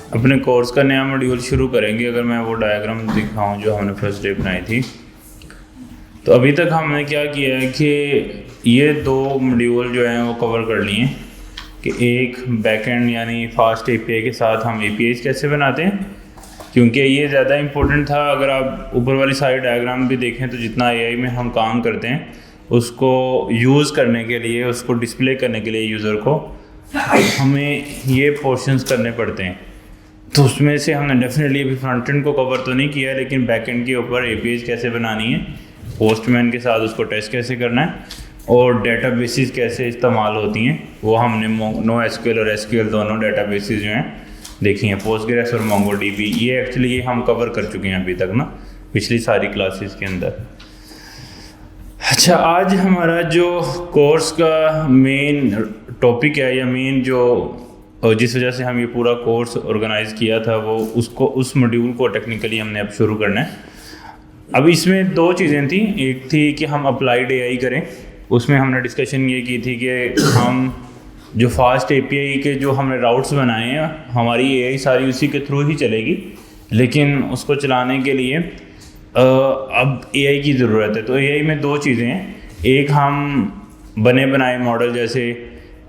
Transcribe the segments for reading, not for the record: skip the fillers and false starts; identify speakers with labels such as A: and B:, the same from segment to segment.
A: अपने कोर्स का नया मॉड्यूल शुरू करेंगे। अगर मैं वो डायग्राम दिखाऊं जो हमने फर्स्ट डे बनाई थी, तो अभी तक हमने क्या किया है कि ये दो मॉड्यूल जो हैं वो कवर कर लिए हैं कि एक बैकएंड यानी फास्ट एपीआई के साथ हम एपीआईज कैसे बनाते हैं, क्योंकि ये ज़्यादा इम्पोर्टेंट था। अगर आप ऊपर वाली सारी डायग्राम भी देखें तो जितना एआई में हम काम करते हैं उसको यूज़ करने के लिए, उसको डिस्प्ले करने के लिए यूज़र को हमें ये पोर्शंस करने पड़ते हैं। तो उसमें से हमने डेफिनेटली अभी फ्रंट एंड को कवर तो नहीं किया, लेकिन बैक एंड के ऊपर एपीआईज कैसे बनानी है, पोस्टमैन के साथ उसको टेस्ट कैसे करना है और डेटाबेसेस कैसे इस्तेमाल होती हैं वो हमने नो एसक्यूएल और एसक्यूएल दोनों डेटाबेसेस जो हैं देखी हैं, पोस्टग्रेस और मोंगोडीबी। ये एक्चुअली ये हम कवर कर चुके हैं अभी तक ना पिछली सारी क्लासेस के अंदर। अच्छा, आज हमारा जो कोर्स का मेन टॉपिक है या मेन जो जिस वजह से हम ये पूरा कोर्स ऑर्गेनाइज़ किया था वो उस मॉड्यूल को टेक्निकली हमने अब शुरू करना है। अब इसमें दो चीज़ें थी, एक थी कि हम अप्लाइड एआई करें, उसमें हमने डिस्कशन ये की थी कि हम जो फास्ट एपीआई के जो हमने राउट्स बनाए हैं हमारी एआई सारी उसी के थ्रू ही चलेगी, लेकिन उसको चलाने के लिए अब एआई की ज़रूरत है। तो एआई में दो चीज़ें हैं, एक हम बने बनाए मॉडल जैसे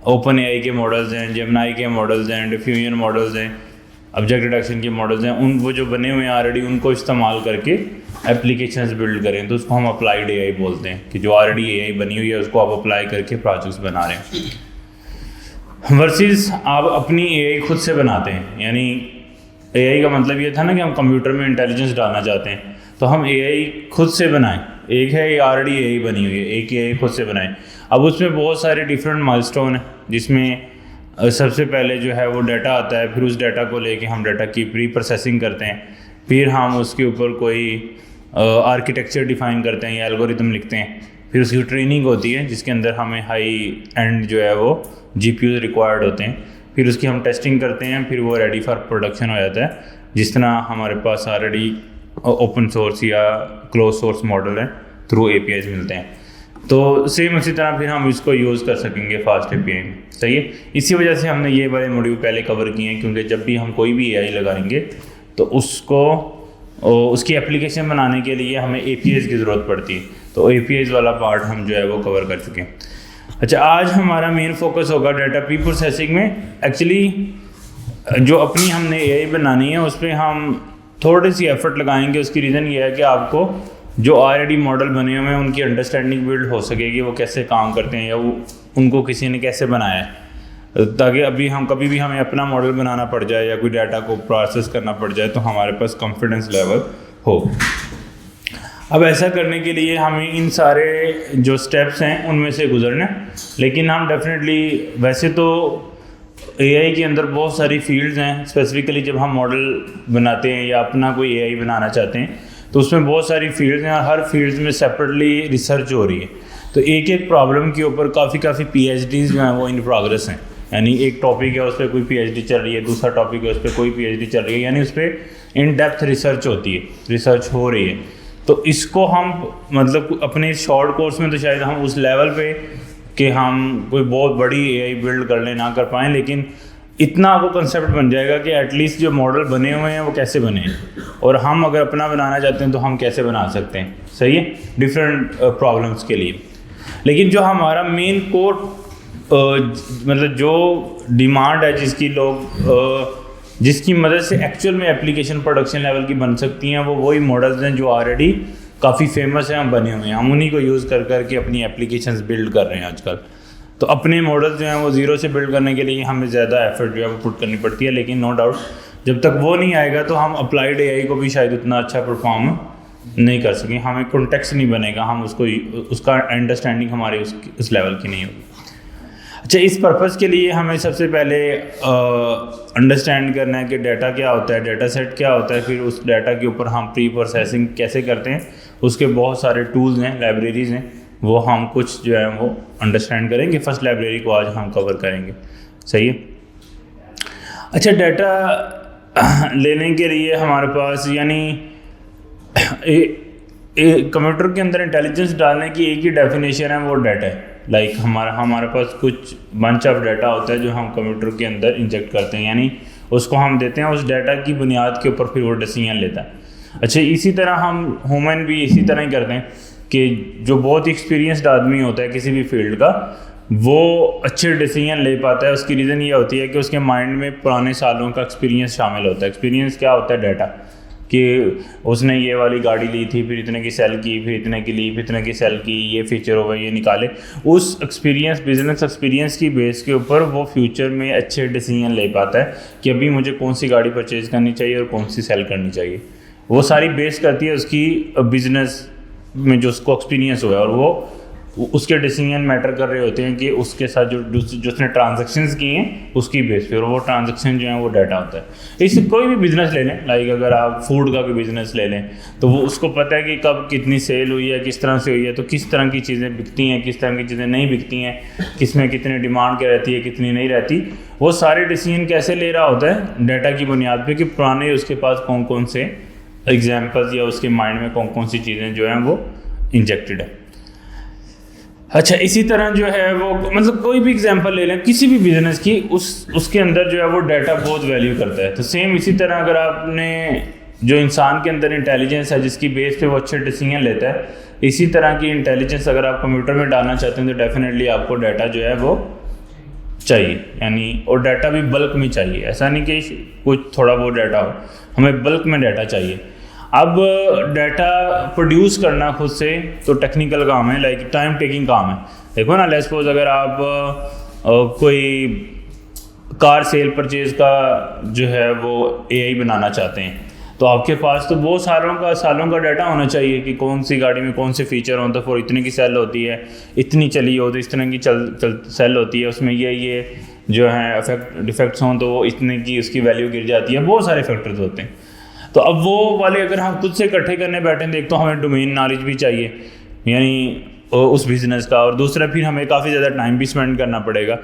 A: ओपन एआई के मॉडल्स हैं, जेमिनी के मॉडल्स हैं, डिफ्यूजन मॉडल्स हैं, ऑब्जेक्ट डिटेक्शन के मॉडल्स हैं, वो जो बने हुए हैं ऑलरेडी उनको इस्तेमाल करके एप्लीकेशंस बिल्ड करें, तो उसको हम अप्लाइड एआई बोलते हैं कि जो ऑलरेडी एआई बनी हुई है उसको आप अप्लाई करके प्रोजेक्ट्स बना रहे हैं। वर्सेस आप अपनी एआई खुद से बनाते हैं, यानी एआई का मतलब ये था ना कि हम कंप्यूटर में इंटेलिजेंस डालना चाहते हैं, तो हम एआई खुद से बनाएं। एक है ये ऑलरेडी एआई बनी हुई है, एक एआई खुद से बनाएं। अब उसमें बहुत सारे डिफरेंट माइलस्टोन हैं, जिसमें सबसे पहले जो है वो डाटा आता है, फिर उस डाटा को लेके हम डाटा की प्री प्रोसेसिंग करते हैं, फिर हम उसके ऊपर कोई आर्किटेक्चर डिफाइन करते हैं या एल्गोरिथम लिखते हैं, फिर उसकी ट्रेनिंग होती है जिसके अंदर हमें हाई एंड जो है वो जीपीयू रिक्वायर्ड होते हैं, फिर उसकी हम टेस्टिंग करते हैं, फिर वो रेडी फॉर प्रोडक्शन हो जाता है। जिस तरह हमारे पास ऑलरेडी ओपन सोर्स या क्लोज सोर्स मॉडल है थ्रू एपीआईज मिलते हैं, तो सेम उसी तरह फिर हम इसको यूज़ कर सकेंगे फास्ट एपीआई में। सही है, इसी वजह से हमने ये वाले मॉड्यूल पहले कवर किए हैं, क्योंकि जब भी हम कोई भी एआई लगाएंगे तो उसकी एप्लीकेशन बनाने के लिए हमें एपीआईज की ज़रूरत पड़ती है, तो एपीआईज वाला पार्ट हम जो है वो कवर कर चुके हैं। अच्छा, आज हमारा मेन फोकस होगा डाटा प्री प्रोसेसिंग में। एक्चुअली जो अपनी हमने एआई बनानी है उस पर हम थोड़ी सी एफर्ट लगाएंगे। उसकी रीज़न ये है कि आपको जो ऑलरेडी मॉडल बने हुए हैं उनकी अंडरस्टैंडिंग बिल्ड हो सकेगी, वो कैसे काम करते हैं या वो उनको किसी ने कैसे बनाया है, ताकि अभी हम कभी भी हमें अपना मॉडल बनाना पड़ जाए या कोई डाटा को प्रोसेस करना पड़ जाए तो हमारे पास कॉन्फिडेंस लेवल हो। अब ऐसा करने के लिए हमें इन सारे जो स्टेप्स हैं उनमें से गुजरना है, लेकिन हम डेफिनेटली वैसे तो एआई के अंदर बहुत सारी फील्ड्स हैं। स्पेसिफिकली जब हम मॉडल बनाते हैं या अपना कोई एआई बनाना चाहते हैं तो उसमें बहुत सारी फील्ड्स हैं और हर फील्ड्स में सेपरेटली रिसर्च हो रही है। तो एक एक प्रॉब्लम के ऊपर काफ़ी पीएचडीज जो हैं वो इन प्रोग्रेस हैं, यानी एक टॉपिक है उस पर कोई पीएचडी चल रही है, दूसरा टॉपिक है उस पर कोई पीएचडी चल रही है, यानी उस पर इन डेप्थ रिसर्च होती है, रिसर्च हो रही है। तो इसको हम मतलब अपने शॉर्ट कोर्स में तो शायद हम उस लेवल पे कि हम कोई बहुत बड़ी एआई बिल्ड कर ले ना कर पाएँ, लेकिन इतना वो कंसेप्ट बन जाएगा कि एटलीस्ट जो मॉडल बने हुए हैं वो कैसे बने हैं, और हम अगर अपना बनाना चाहते हैं तो हम कैसे बना सकते हैं। सही है, डिफरेंट प्रॉब्लम्स के लिए। लेकिन जो हमारा मेन कोर मतलब जो डिमांड है जिसकी मदद से एक्चुअल में एप्लीकेशन प्रोडक्शन लेवल की बन सकती हैं, वो वही मॉडल्स हैं जो ऑलरेडी काफ़ी फेमस हैं, हम बने हुए हैं, हम उन्हीं को यूज़ कर करके अपनी एप्लीकेशंस बिल्ड कर रहे हैं आजकल। तो अपने मॉडल्स जो हैं वो ज़ीरो से बिल्ड करने के लिए हमें ज़्यादा एफर्ट जो है वो पुट करनी पड़ती है, लेकिन नो डाउट जब तक वो नहीं आएगा तो हम अप्लाइड एआई को भी शायद उतना अच्छा परफॉर्म नहीं कर सकें, हमें कॉन्टेक्स्ट नहीं बनेगा, हम उसका अंडरस्टैंडिंग हमारे उस लेवल की नहीं होगी। अच्छा, इस पर्पज़ के लिए हमें सबसे पहले अंडरस्टैंड करना है कि डाटा क्या होता है, डाटा सेट क्या होता है, फिर उस डाटा के ऊपर हम प्री प्रोसेसिंग कैसे करते हैं। उसके बहुत सारे टूल्स हैं, लाइब्रेरीज़ हैं, वो हम कुछ जो है वो अंडरस्टैंड करेंगे। फर्स्ट लाइब्रेरी को आज हम कवर करेंगे। सही है। अच्छा, डाटा लेने के लिए हमारे पास यानी कंप्यूटर के अंदर इंटेलिजेंस डालने की एक ही डेफिनेशन है, वो डाटा है। हमारे पास कुछ बंच ऑफ डाटा होता है जो हम कंप्यूटर के अंदर इंजेक्ट करते हैं, यानी उसको हम देते हैं, उस डाटा की बुनियाद के ऊपर फिर वो डिसीजन लेता है। अच्छा, इसी तरह हम ह्यूमन भी इसी तरह ही करते हैं कि जो बहुत एक्सपीरियंस्ड आदमी होता है किसी भी फील्ड का, वो अच्छे डिसीजन ले पाता है। उसकी रीज़न ये होती है कि उसके माइंड में पुराने सालों का एक्सपीरियंस शामिल होता है। एक्सपीरियंस क्या होता है? डाटा, कि उसने ये वाली गाड़ी ली थी, फिर इतने की सेल की, फिर इतने की ली, फिर इतने की सेल की, ये फीचर हो गए, ये निकाले। उस एक्सपीरियंस, बिजनेस एक्सपीरियंस की बेस के ऊपर वो फ्यूचर में अच्छे डिसीजन ले पाता है कि अभी मुझे कौन सी गाड़ी परचेज करनी चाहिए और कौन सी सेल करनी चाहिए। वो सारी बेस करती है उसकी बिजनेस में जो उसको एक्सपीरियंस हुआ है, और वो उसके डिसीजन मैटर कर रहे होते हैं कि उसके साथ जो उसने ट्रांजैक्शंस किए हैं उसकी बेस पे, और वो ट्रांजैक्शन जो है वो डाटा होता है। इससे कोई भी बिज़नेस ले लें, लाइक अगर आप फूड का कोई बिज़नेस ले लें तो वो उसको पता है कि कब कितनी सेल हुई है, किस तरह से हुई है, तो किस तरह की चीज़ें बिकती हैं, किस तरह की चीज़ें नहीं बिकती हैं, किस में कितनी डिमांड क्या रहती है, कितनी नहीं रहती। वो सारे डिसीजन कैसे ले रहा होता है? डाटा की बुनियाद पर कि पुराने उसके पास कौन कौन से एग्जाम्पल्स या उसके माइंड में कौन कौन सी चीज़ें जो हैं वो इंजेक्टेड है। अच्छा, इसी तरह जो है वो मतलब कोई भी एग्जांपल ले लें किसी भी बिजनेस की, उसके अंदर जो है वो डाटा बहुत वैल्यू करता है। तो सेम इसी तरह अगर आपने जो इंसान के अंदर इंटेलिजेंस है जिसकी बेस पे वो अच्छे डिसीजन लेता है, इसी तरह की इंटेलिजेंस अगर आप कंप्यूटर में डालना चाहते हैं तो डेफिनेटली आपको डाटा जो है वो चाहिए, यानी और डाटा भी बल्क में चाहिए। ऐसा नहीं कि कुछ थोड़ा बहुत डाटा हो, हमें बल्क में डाटा चाहिए। अब डाटा प्रोड्यूस करना खुद से तो टेक्निकल काम है, लाइक टाइम टेकिंग काम है। देखो ना, लेट्स सपोज अगर आप कोई कार सेल परचेज का जो है वो एआई बनाना चाहते हैं, तो आपके पास तो बहुत सालों का डाटा होना चाहिए कि कौन सी गाड़ी में कौन से फीचर हों, तो फिर इतने की सेल होती है, इतनी चली हो तो इस तरह की सेल होती है, उसमें ये जो है डिफेक्ट्स हों तो इतने की उसकी वैल्यू गिर जाती है, बहुत सारे फैक्टर्स होते हैं। तो अब वो वाले अगर हम खुद से इकट्ठे करने बैठे देख तो हमें डोमेन नॉलेज भी चाहिए, यानी उस बिज़नेस का, और दूसरा फिर हमें काफ़ी ज़्यादा टाइम भी स्पेंड करना पड़ेगा।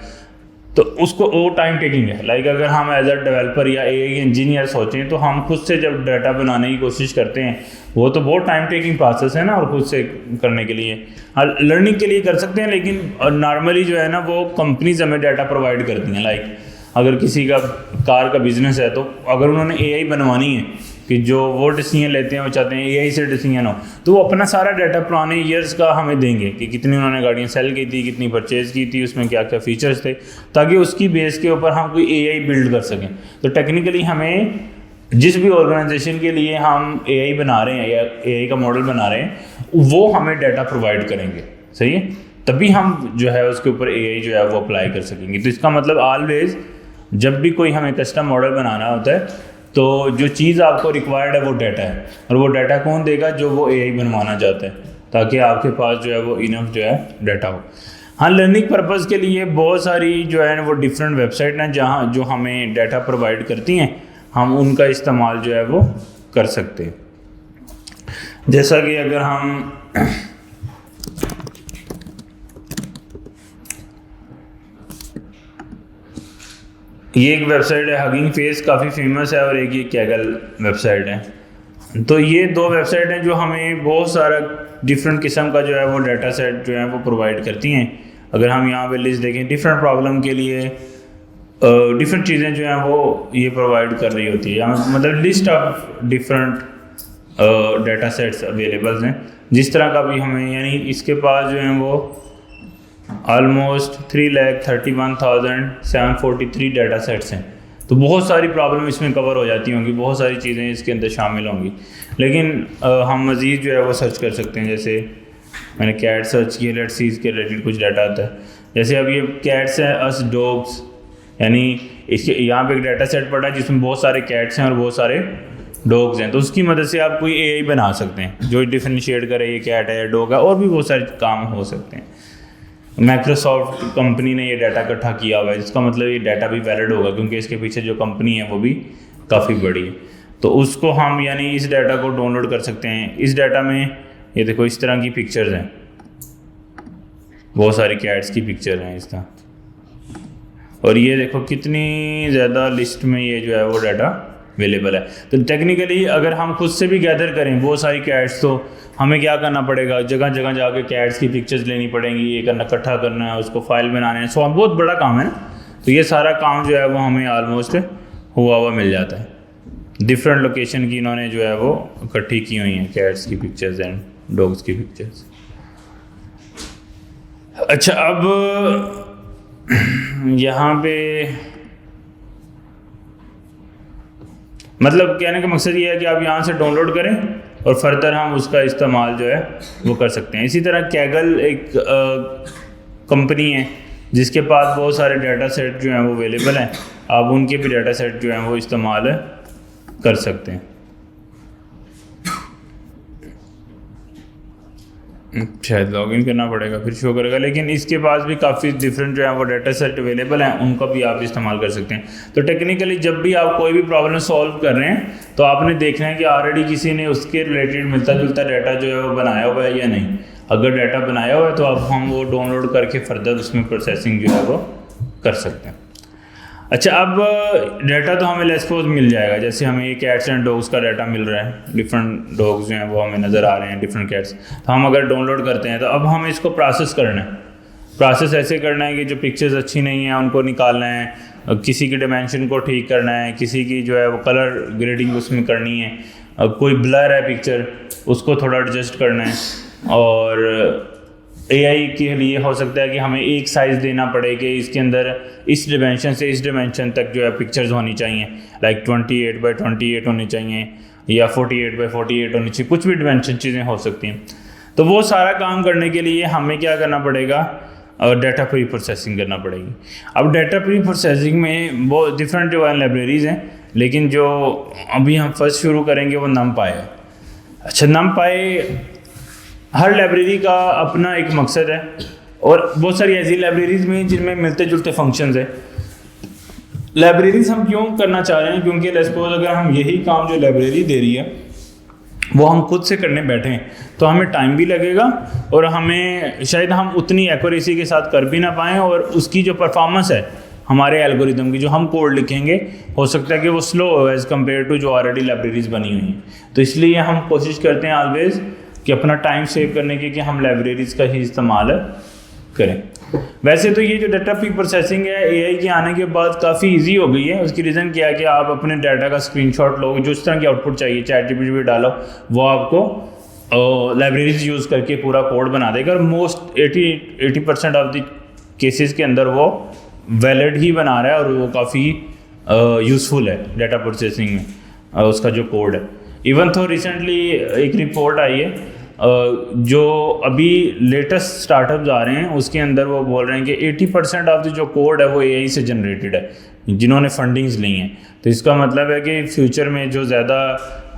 A: तो उसको वो टाइम टेकिंग है। लाइक अगर हम एज अ डेवलपर या एआई इंजीनियर सोचें तो हम खुद से जब डाटा बनाने की कोशिश करते हैं वो तो बहुत टाइम टेकिंग प्रोसेस है ना, और खुद से करने के लिए लर्निंग के लिए कर सकते हैं, लेकिन नॉर्मली जो है ना वो कंपनीज हमें डाटा प्रोवाइड करती हैं। लाइक अगर किसी का कार का बिजनेस है तो अगर उन्होंने एआई बनवानी है कि जो वो डिसीजन लेते हैं वो चाहते हैं एआई से डिसीजन हो, तो वो अपना सारा डाटा पुराने ईयर्स का हमें देंगे कि कितनी उन्होंने गाड़ियाँ सेल की थी, कितनी परचेज़ की थी, उसमें क्या क्या फीचर्स थे, ताकि उसकी बेस के ऊपर हम कोई एआई बिल्ड कर सकें। तो टेक्निकली हमें जिस भी ऑर्गेनाइजेशन के लिए हम एआई बना रहे हैं या एआई का मॉडल बना रहे हैं वो हमें डाटा प्रोवाइड करेंगे, सही है, तभी हम जो है उसके ऊपर एआई जो है वो अप्लाई कर सकेंगे। तो इसका मतलब ऑलवेज जब भी कोई हमें कस्टम मॉडल बनाना होता है तो जो चीज़ आपको रिक्वायर्ड है वो डाटा है, और वो डाटा कौन देगा? जो वो एआई बनवाना चाहता है, ताकि आपके पास जो है वो इनफ जो है डाटा हो। हाँ, लर्निंग पर्पज़ के लिए बहुत सारी जो है वो डिफरेंट वेबसाइट हैं जहाँ जो हमें डाटा प्रोवाइड करती हैं, हम उनका इस्तेमाल जो है वो कर सकते हैं। जैसा कि अगर हम ये एक वेबसाइट है हगिंग फेस, काफ़ी फेमस है, और एक ये कैगल वेबसाइट है। तो ये दो वेबसाइट हैं जो हमें बहुत सारा डिफरेंट किस्म का जो है वो डाटा सेट जो है वो प्रोवाइड करती हैं। अगर हम यहाँ पे लिस्ट देखें, डिफरेंट प्रॉब्लम के लिए डिफरेंट चीज़ें जो हैं वो ये प्रोवाइड कर रही होती है, मतलब list of different data sets available हैं। जिस तरह का भी हमें, यानी इसके पास जो है वो ऑलमोस्ट 3,31,743 डाटा सेट्स हैं। तो बहुत सारी प्रॉब्लम इसमें कवर हो जाती होंगी, बहुत सारी चीज़ें इसके अंदर शामिल होंगी, लेकिन हम मज़ीद जो है वो सर्च कर सकते हैं। जैसे मैंने कैट सर्च किया, लेट्स सी इसके रिलेटेड कुछ डाटा आता है। जैसे अब ये कैट्स हैं, अस डॉग्स, यानी इसके यहाँ पे एक डाटा सेट पड़ा है जिसमें बहुत सारे कैट्स हैं और बहुत सारे डॉग्स हैं। तो उसकी मदद से आप कोई एआई बना सकते हैं जो डिफरेंशिएट करे ये कैट है या डॉग है, और भी बहुत सारे काम हो सकते हैं। माइक्रोसॉफ्ट कंपनी ने ये डाटा इकट्ठा किया हुआ है, जिसका मतलब ये डाटा भी वैलिड होगा क्योंकि इसके पीछे जो कंपनी है वो भी काफ़ी बड़ी है। तो उसको हम यानी इस डाटा को डाउनलोड कर सकते हैं। इस डाटा में ये देखो इस तरह की पिक्चर्स हैं, बहुत सारी कैट्स की पिक्चर हैं इस तरह, और ये देखो कितनी ज़्यादा लिस्ट में ये जो है वो डाटा अवेलेबल है। तो टेक्निकली अगर हम खुद से भी गैदर करें बहुत सारी कैट्स, तो हमें क्या करना पड़ेगा? जगह जगह जाके कैट्स की पिक्चर्स लेनी पड़ेंगी, ये करना, इकट्ठा करना है, उसको फाइल बनाने हैं, सो बहुत बड़ा काम है ना। तो ये सारा काम जो है वो हमें ऑलमोस्ट हुआ हुआ मिल जाता है। डिफरेंट लोकेशन की इन्होंने जो है वो इकट्ठी की हुई हैं कैट्स की पिक्चर्स एंड डॉग्स की पिक्चर्स। अच्छा, अब यहाँ पे मतलब कहने का मकसद ये है कि आप यहाँ से डाउनलोड करें और फर्दर हम उसका इस्तेमाल जो है वो कर सकते हैं। इसी तरह कैगल एक कंपनी है जिसके पास बहुत सारे डाटा सेट जो हैं वो अवेलेबल हैं, आप उनके भी डाटा सेट जो हैं वो इस्तेमाल कर सकते हैं। शायद लॉगिन करना पड़ेगा फिर शो करेगा, लेकिन इसके पास भी काफ़ी डिफरेंट जो है वो डाटा सेट अवेलेबल हैं, उनका भी आप इस्तेमाल कर सकते हैं। तो टेक्निकली जब भी आप कोई भी प्रॉब्लम सॉल्व कर रहे हैं तो आपने देखना है कि ऑलरेडी किसी ने उसके रिलेटेड मिलता जुलता डाटा जो है वो बनाया हुआ है या नहीं। अगर डाटा बनाया हुआ है तो अब हम वो डाउनलोड करके फर्दर उसमें प्रोसेसिंग जो है वो कर सकते हैं। अच्छा, अब डाटा तो हमें लेसपोज मिल जाएगा, जैसे हमें ये कैट्स एंड डॉग्स का डाटा मिल रहा है, डिफरेंट डॉग्स जो हैं वो हमें नज़र आ रहे हैं, डिफरेंट कैट्स। तो हम अगर डाउनलोड करते हैं तो अब हमें इसको प्रोसेस करना है। प्रोसेस ऐसे करना है कि जो पिक्चर्स अच्छी नहीं हैं उनको निकालना है, किसी की डिमेंशन को ठीक करना है, किसी की जो है वो कलर ग्रेडिंग उसमें करनी है, कोई ब्लर है पिक्चर उसको थोड़ा एडजस्ट करना है। और एआई के लिए हो सकता है कि हमें एक साइज़ देना पड़े कि इसके अंदर इस डिमेंशन से इस डिमेंशन तक जो है पिक्चर्स होनी चाहिए, लाइक 28x28 होनी चाहिए या 48x48 होनी चाहिए, कुछ भी डिमेंशन चीज़ें हो सकती हैं। तो वो सारा काम करने के लिए हमें क्या करना पड़ेगा, डाटा प्री प्रोसेसिंग करना पड़ेगी। अब डाटा प्री प्रोसेसिंग में बहुत डिफरेंट जो है लाइब्रेरीज़ हैं, लेकिन जो अभी हम फर्स्ट शुरू करेंगे वो NumPy है। अच्छा, NumPy हर लाइब्रेरी का अपना एक मकसद है और बहुत सारी ऐसी लाइब्रेरीज़ में जिनमें मिलते जुलते फंक्शंस हैं। लाइब्रेरीज़ हम क्यों करना चाह रहे हैं, क्योंकि लेट्स सपोज अगर हम यही काम जो लाइब्रेरी दे रही है वो हम खुद से करने बैठे हैं तो हमें टाइम भी लगेगा और हमें शायद हम उतनी एक्यूरेसी के साथ कर भी ना पाएँ, और उसकी जो परफॉर्मेंस है हमारे एल्गोरिदम की, जो हम कोड लिखेंगे, हो सकता है कि वो स्लो हो एज़ कम्पेयर टू जो ऑलरेडी लाइब्रेरीज़ बनी हुई हैं। तो इसलिए हम कोशिश करते हैं ऑलवेज़ कि अपना टाइम सेव करने के कि हम लाइब्रेरीज़ का ही इस्तेमाल करें। वैसे तो ये जो डाटा प्री प्रोसेसिंग है एआई के आने के बाद काफ़ी इजी हो गई है। उसकी रीज़न क्या है कि आप अपने डाटा का स्क्रीनशॉट लो, जो इस तरह की आउटपुट चाहिए ChatGPT पे डालो, वो आपको लाइब्रेरीज यूज़ करके पूरा कोड बना देगा। और मोस्ट 80% ऑफ द केसेस के अंदर वो वैलिड ही बना रहा है और वो काफ़ी यूज़फुल है डाटा प्रोसेसिंग में उसका जो कोड है। इवन तो रिसेंटली एक रिपोर्ट आई है जो अभी लेटेस्ट स्टार्टअप्स आ रहे हैं उसके अंदर वो बोल रहे हैं कि 80% ऑफ द जो कोड है वो एआई से जनरेटेड है जिन्होंने फंडिंग्स ली हैं। तो इसका मतलब है कि फ्यूचर में जो ज़्यादा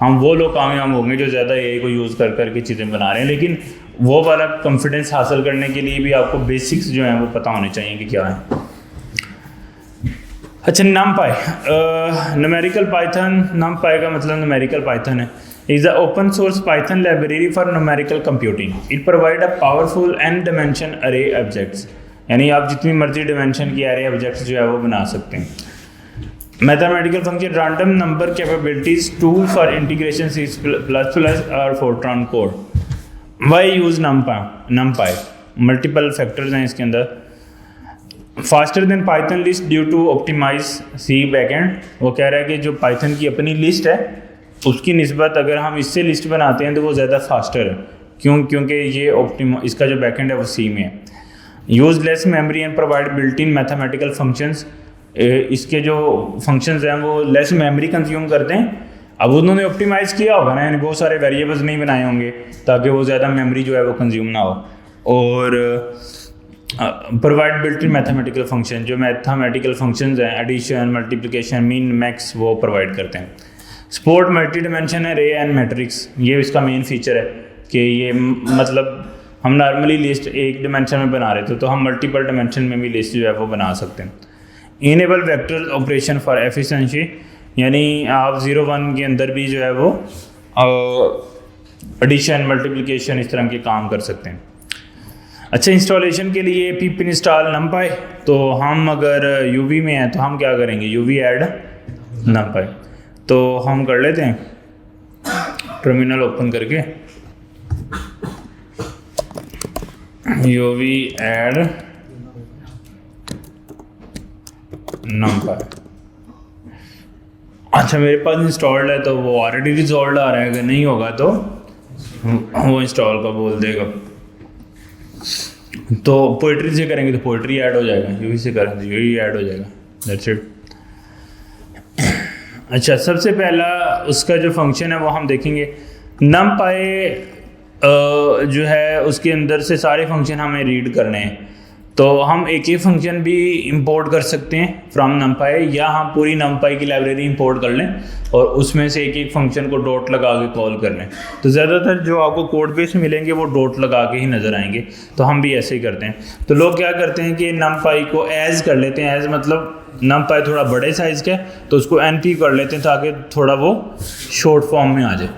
A: हम वो लोग कामयाब होंगे जो ज़्यादा एआई को यूज़ कर करके चीज़ें बना रहे हैं, लेकिन वो वाला कॉन्फिडेंस हासिल करने के लिए भी आपको बेसिक्स जो हैं वो पता होने चाहिए कि क्या है। अच्छा, NumPy न्यूमेरिकल पाइथन, NumPy का मतलब न्यूमेरिकल पाइथन है, is an open source Python library for numerical computing. It provide a powerful n dimension array objects, यानी आप जितनी मर्जी डिमेंशन की array objects जो है वो बना सकते हैं। Mathematical function, random number capabilities, tool for integration C++ और Fortran code. Why use NumPy multiple factors हैं इसके अंदर। Faster than Python list due to optimise C backend. वो कह रहा है कि जो पाइथन की अपनी लिस्ट है उसकी निस्बत अगर हम इससे लिस्ट बनाते हैं तो वो ज़्यादा फास्टर है। क्योंकि ये इसका जो बैकएंड है वो सी में है। Use less memory and provide built in mathematical functions. इसके जो फंक्शंस हैं वो लेस मेमोरी कंज्यूम करते हैं। अब उन्होंने ऑप्टिमाइज़ किया होगा ना, यानी बहुत सारे वेरिएबल्स नहीं बनाए होंगे ताकि वो ज़्यादा मेमोरी जो है वो कंज्यूम ना हो। और provide built in mathematical function, जो मैथमेटिकल फंक्शंस हैं एडिशन, मल्टीप्लिकेशन, मीन, मैक्स, वो प्रोवाइड करते हैं। सपोर्ट मल्टी डिमेंशन है, रे एंड मैट्रिक्स, ये इसका मेन फीचर है कि ये मतलब हम नॉर्मली लिस्ट एक डिमेंशन में बना रहे थे तो हम मल्टीपल डिमेंशन में भी लिस्ट जो है वो बना सकते हैं। Enable vector operation for efficiency, यानी आप 0-1 के अंदर भी जो है वो एडिशन, मल्टीप्लिकेशन, इस तरह के काम कर सकते हैं। अच्छा, इंस्टॉलेशन के लिए पिप इंस्टॉल NumPy। तो हम अगर UV में हैं तो हम क्या करेंगे, UV ऐड NumPy। तो हम कर लेते हैं, टर्मिनल ओपन करके UV ऐड NumPy। अच्छा मेरे पास इंस्टॉल्ड है तो वो ऑलरेडी रिजॉल्व आ रहा है, अगर नहीं होगा तो वो इंस्टॉल का बोल देगा। तो पोइट्री से करेंगे तो पोइट्री ऐड हो जाएगा, यूवी से करेंगे तो यूवी ऐड हो जाएगा, दैट्स इट। अच्छा सबसे पहला उसका जो फंक्शन है वो हम देखेंगे। numpy जो है उसके अंदर से सारे फंक्शन हमें रीड करने हैं, तो हम एक ही फंक्शन भी इंपोर्ट कर सकते हैं फ्रॉम numpy, या हम पूरी numpy की लाइब्रेरी इंपोर्ट कर लें और उसमें से एक एक फंक्शन को डॉट लगा के कॉल कर लें। तो ज़्यादातर जो आपको कोड बेस मिलेंगे वो डॉट लगा के ही नज़र आएंगे, तो हम भी ऐसे ही करते हैं। तो लोग क्या करते हैं कि numpy को एज कर लेते हैं, एज मतलब numpy थोड़ा बड़े साइज़ का है तो उसको np कर लेते हैं ताकि थोड़ा वो शॉर्ट फॉर्म में आ जाए।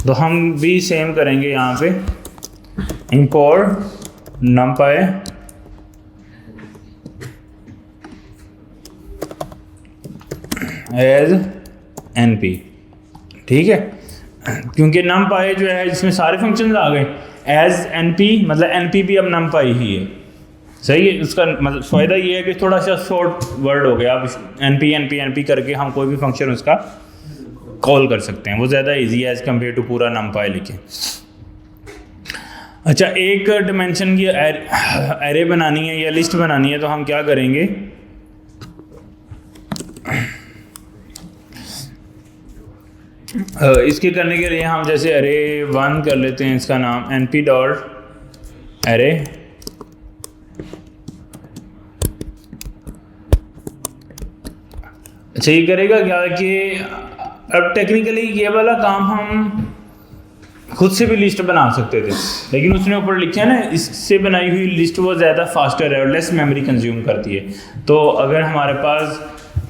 A: तो हम भी सेम करेंगे यहाँ पे, import numpy एज np, ठीक है, क्योंकि numpy जो है जिसमें सारे फंक्शन आ गए। एज np मतलब np भी अब numpy ही है, सही है। उसका मतलब फ़ायदा ये है कि थोड़ा सा शॉर्ट वर्ड हो गया, अब np np np करके हम कोई भी फंक्शन उसका कॉल कर सकते हैं, वो ज़्यादा इजी है एज़ कम्पेयर टू पूरा numpy लिखें। अच्छा एक डिमेंशन की एरे बनानी है या लिस्ट बनानी है तो हम क्या करेंगे, इसके करने के लिए हम जैसे अरे 1 कर लेते हैं, इसका नाम np डॉट अरे, अच्छा ये करेगा क्या कि अब टेक्निकली ये वाला काम हम खुद से भी लिस्ट बना सकते थे, लेकिन उसने ऊपर लिखा है ना इससे बनाई हुई लिस्ट वो ज़्यादा फास्टर है और लेस मेमोरी कंज्यूम करती है। तो अगर हमारे पास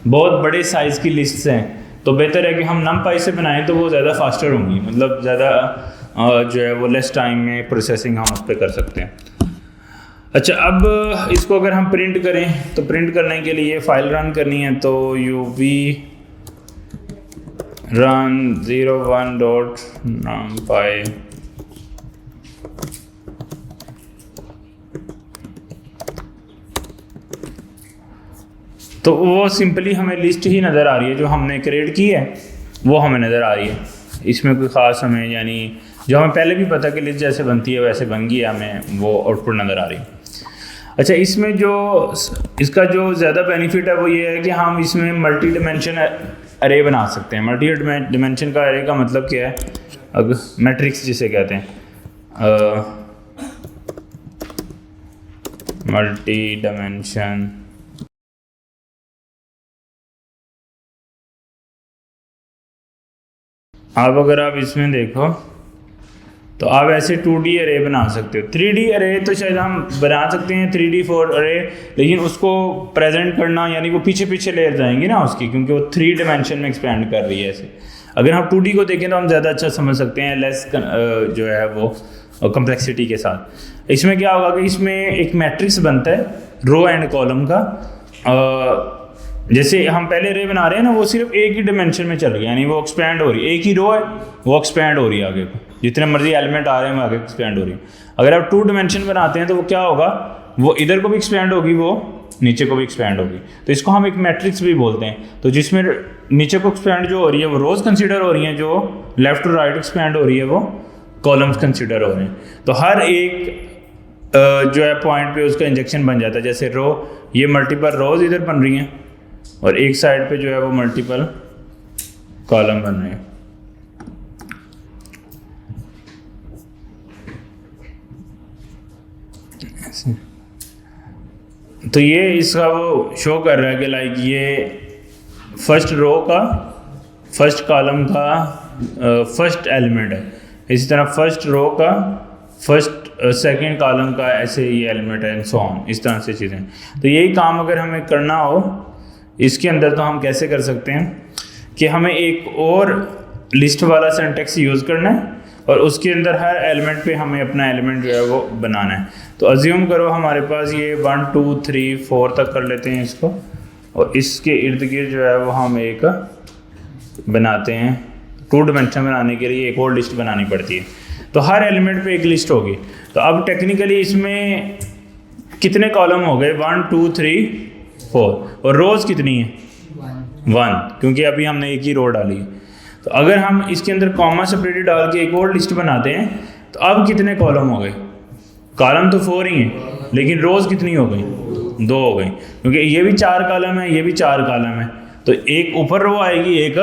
A: बहुत बड़े साइज़ की लिस्ट्स हैं तो बेहतर है कि हम numpy से बनाएं, तो वो ज़्यादा फास्टर होंगी, मतलब ज़्यादा जो है वो लेस टाइम में प्रोसेसिंग हम उस पर कर सकते हैं। अच्छा अब इसको अगर हम प्रिंट करें तो प्रिंट करने के लिए फाइल रन करनी है, तो uv run 01.numpy तो वो सिंपली हमें लिस्ट ही नज़र आ रही है जो हमने क्रिएट की है, वो हमें नज़र आ रही है। इसमें कोई ख़ास हमें यानी जो हमें पहले भी पता कि लिस्ट जैसे बनती है वैसे बन गई, हमें वो आउटपुट नज़र आ रही है। अच्छा इसमें जो इसका जो ज़्यादा बेनिफिट है वो ये है कि हम इसमें मल्टी डिमेंशन अरे बना सकते हैं। मल्टी डिमेंशन का अरे का मतलब क्या है, अगर मैट्रिक्स जिसे कहते हैं, मल्टी डिमेंशन अब अगर आप इसमें देखो तो आप ऐसे 2D अरे बना सकते हो। 3D अरे तो शायद हम बना सकते हैं 3D 4 अरे, लेकिन उसको प्रेजेंट करना यानी वो पीछे पीछे ले जाएंगे ना उसकी, क्योंकि वो 3 डिमेंशन में एक्सपेंड कर रही है ऐसे। अगर हम 2D को देखें तो हम ज़्यादा अच्छा समझ सकते हैं, लेस जो है वो कम्प्लेक्सिटी के साथ। इसमें क्या होगा कि इसमें एक मैट्रिक्स बनता है रो एंड कॉलम का, जैसे हम पहले रे बना रहे हैं ना वो सिर्फ एक ही डिमेंशन में चल रही है, यानी वो एक्सपैंड हो रही है, एक ही रो है वो एक्सपैंड हो रही है आगे को, जितने मर्जी एलिमेंट आ रहे हैं वो आगे एक्सपैंड हो रही है। अगर आप 2 डिमेंशन बनाते हैं तो वो क्या होगा, वो इधर को भी एक्सपैंड होगी, वो नीचे को भी एक्सपैंड होगी। तो इसको हम एक मैट्रिक्स भी बोलते हैं। तो जिसमें नीचे को एक्सपैंड जो हो रही है वो रोज कंसिडर हो रही हैं, जो लेफ्ट टू राइट एक्सपैंड हो रही है वो कॉलम्स कंसिडर हो रहे हैं। तो हर एक जो है पॉइंट पे उसका इंजेक्शन बन जाता है। जैसे रो, ये मल्टीपल रोज इधर बन रही हैं और एक साइड पे जो है वो मल्टीपल कॉलम बन रहे हैं। तो ये इसका वो शो कर रहा है कि लाइक ये फर्स्ट रो का फर्स्ट कॉलम का फर्स्ट एलिमेंट है, इसी तरह फर्स्ट रो का फर्स्ट सेकंड कॉलम का ऐसे ये एलिमेंट है, सो ऑन, इस तरह से चीज़ें। तो यही काम अगर हमें करना हो इसके अंदर तो हम कैसे कर सकते हैं कि हमें एक और लिस्ट वाला सिंटैक्स यूज़ करना है और उसके अंदर हर एलिमेंट पे हमें अपना एलिमेंट जो है वो बनाना है। तो अज्यूम करो हमारे पास ये 1 2 3 4 तक कर लेते हैं इसको, और इसके इर्द गिर्द जो है वो हम एक बनाते हैं। 2 डिमेंशन बनाने के लिए एक और लिस्ट बनानी पड़ती है, तो हर एलिमेंट पे एक लिस्ट होगी। तो अब टेक्निकली इसमें कितने कॉलम हो गए, 1 2 3 4, और रोज़ कितनी है 1, क्योंकि अभी हमने एक ही रो डाली है। तो अगर हम इसके अंदर कॉमा सेपरेटेड डाल के एक और लिस्ट बनाते हैं तो अब कितने कॉलम हो गए? कॉलम तो 4 ही हैं, लेकिन रोज़ कितनी हो गई? 2 हो गई, क्योंकि ये भी 4 कॉलम है, ये भी 4 कॉलम है। तो एक ऊपर रो आएगी, एक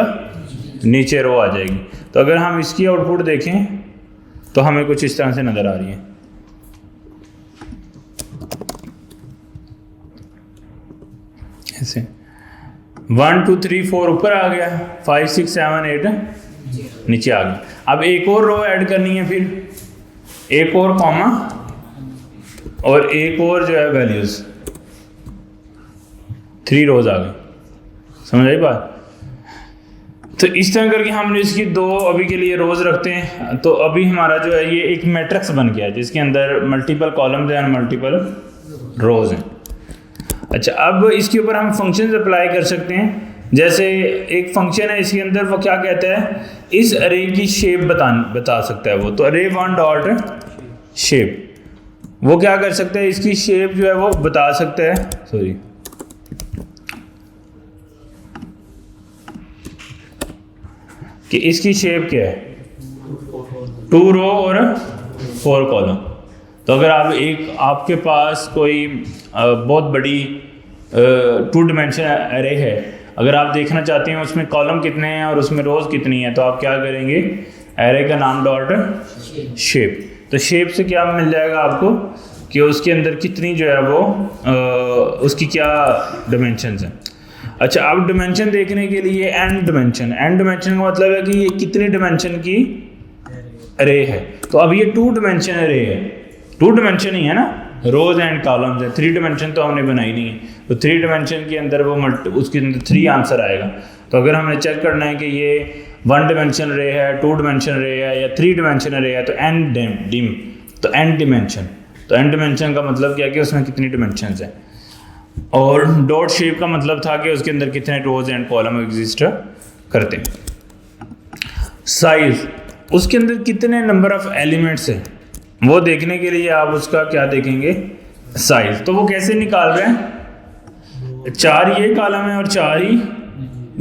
A: नीचे रो आ जाएगी। तो अगर हम इसकी आउटपुट देखें तो हमें कुछ इस तरह से नज़र आ रही है। ऐसे 1 2 3 4 ऊपर आ गया, 5 6 7 8 नीचे आ गया। अब एक और रो ऐड करनी है, फिर एक और कॉमा और एक और जो है वैल्यूज़, 3 रोज आ गई। समझ आई बात? तो इस तरह करके हमने इसकी 2 अभी के लिए रोज़ रखते हैं। तो अभी हमारा जो है ये एक मैट्रिक्स बन गया है जिसके अंदर मल्टीपल कॉलम्स हैं, मल्टीपल रोज़ हैं। अच्छा, अब इसके ऊपर हम फंक्शंस अप्लाई कर सकते हैं। जैसे एक फंक्शन है, इसके अंदर वो क्या कहता है, इस अरे की शेप बता सकता है वो। तो अरे 1 डॉट शेप, वो क्या कर सकता है, इसकी शेप जो है वो बता सकता है। सॉरी, कि इसकी शेप क्या है, 2 रो और 4 कॉलम। तो अगर आपके पास कोई बहुत बड़ी 2 डिमेंशन अरे है, अगर आप देखना चाहते हैं उसमें कॉलम कितने हैं और उसमें रोज़ कितनी है, तो आप क्या करेंगे, एरे का नाम डॉट शेप। तो शेप से क्या मिल जाएगा आपको कि उसके अंदर कितनी जो है वो उसकी क्या डिमेंशंस हैं। अच्छा, अब डिमेंशन देखने के लिए एन डिमेंशन का मतलब है कि ये कितनी डिमेंशन की अरे है। तो अब ये 2 डिमेंशन अरे है, 2 डिमेंशन ही है ना, रोज एंड कॉलम्स है। 3 डिमेंशन तो हमने बनाई नहीं है। तो 3 डिमेंशन के अंदर वो उसके अंदर 3 आंसर आएगा। तो अगर हमने चेक करना है कि ये 1 डिमेंशन रे है, 2 डिमेंशन रे है या 3 डिमेंशन रे है, तो एन डिमेंशन। तो एन डिमेंशन का मतलब क्या है कि उसमें कितनी डिमेंशंस हैं। और डॉट शेप का मतलब था कि उसके अंदर कितने रोज एंड कॉलम एग्जिस्ट करते हैं। साइज, उसके अंदर कितने नंबर ऑफ एलिमेंट्स हैं, वो देखने के लिए आप उसका क्या देखेंगे, साइज। तो वो कैसे निकाल रहे हैं, 4 ये कॉलम है और 4 ही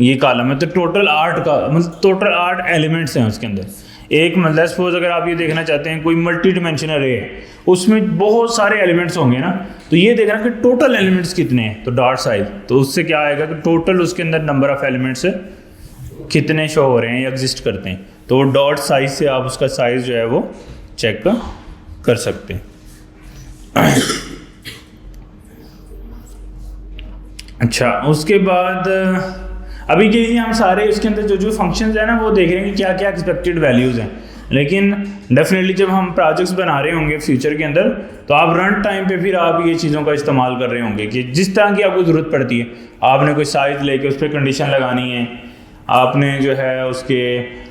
A: ये कॉलम है। तो टोटल 8 एलिमेंट्स हैं उसके अंदर। एक मतलब सपोज अगर आप ये देखना चाहते हैं कोई मल्टी डिमेंशनल अरे है, उसमें बहुत सारे एलिमेंट्स होंगे ना, तो ये देखना कि टोटल एलिमेंट्स कितने हैं। तो डॉट साइज, तो उससे क्या आएगा कि टोटल उसके अंदर नंबर ऑफ एलिमेंट्स कितने शो हो रहे हैं या एग्जिस्ट करते हैं। तो डॉट साइज से आप उसका साइज जो है वो चेक कर सकते हैं। अच्छा, उसके बाद अभी के लिए हम सारे इसके अंदर जो फंक्शंस हैं ना वो देख रहे हैं कि क्या क्या एक्सपेक्टेड वैल्यूज़ हैं। लेकिन डेफिनेटली जब हम प्रोजेक्ट्स बना रहे होंगे फ्यूचर के अंदर, तो आप रन टाइम पे फिर आप ये चीज़ों का इस्तेमाल कर रहे होंगे कि जिस तरह की आपको ज़रूरत पड़ती है, आपने कोई साइज़ लेके उस पर कंडीशन लगानी है, आपने जो है उसके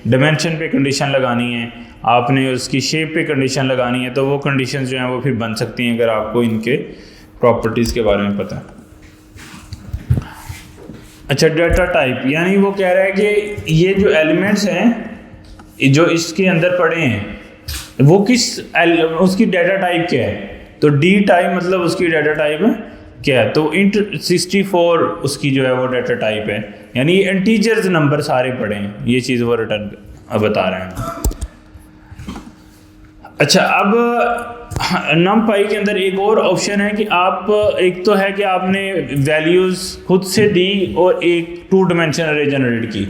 A: डिमेंशन पे कंडीशन लगानी है, आपने उसकी शेप पे कंडीशन लगानी है, तो वो कंडीशंस जो हैं वो फिर बन सकती हैं अगर आपको इनके प्रॉपर्टीज़ के बारे में पता है। अच्छा, डाटा टाइप, यानी वो कह रहा है कि ये जो एलिमेंट्स हैं जो इसके अंदर पड़े हैं वो उसकी डाटा टाइप क्या है। तो डी टाइप मतलब उसकी डाटा टाइप क्या है, तो इंट 64 उसकी जो है वो डाटा टाइप है, यानी इंटीजर्स नंबर सारे पड़े हैं, ये चीज़ वो रिटर्न बता रहे हैं। अच्छा, अब नमपाई के अंदर एक और ऑप्शन है कि आप, एक तो है कि आपने वैल्यूज़ खुद से दी और एक 2 डिमेंशन अरे जनरेट की।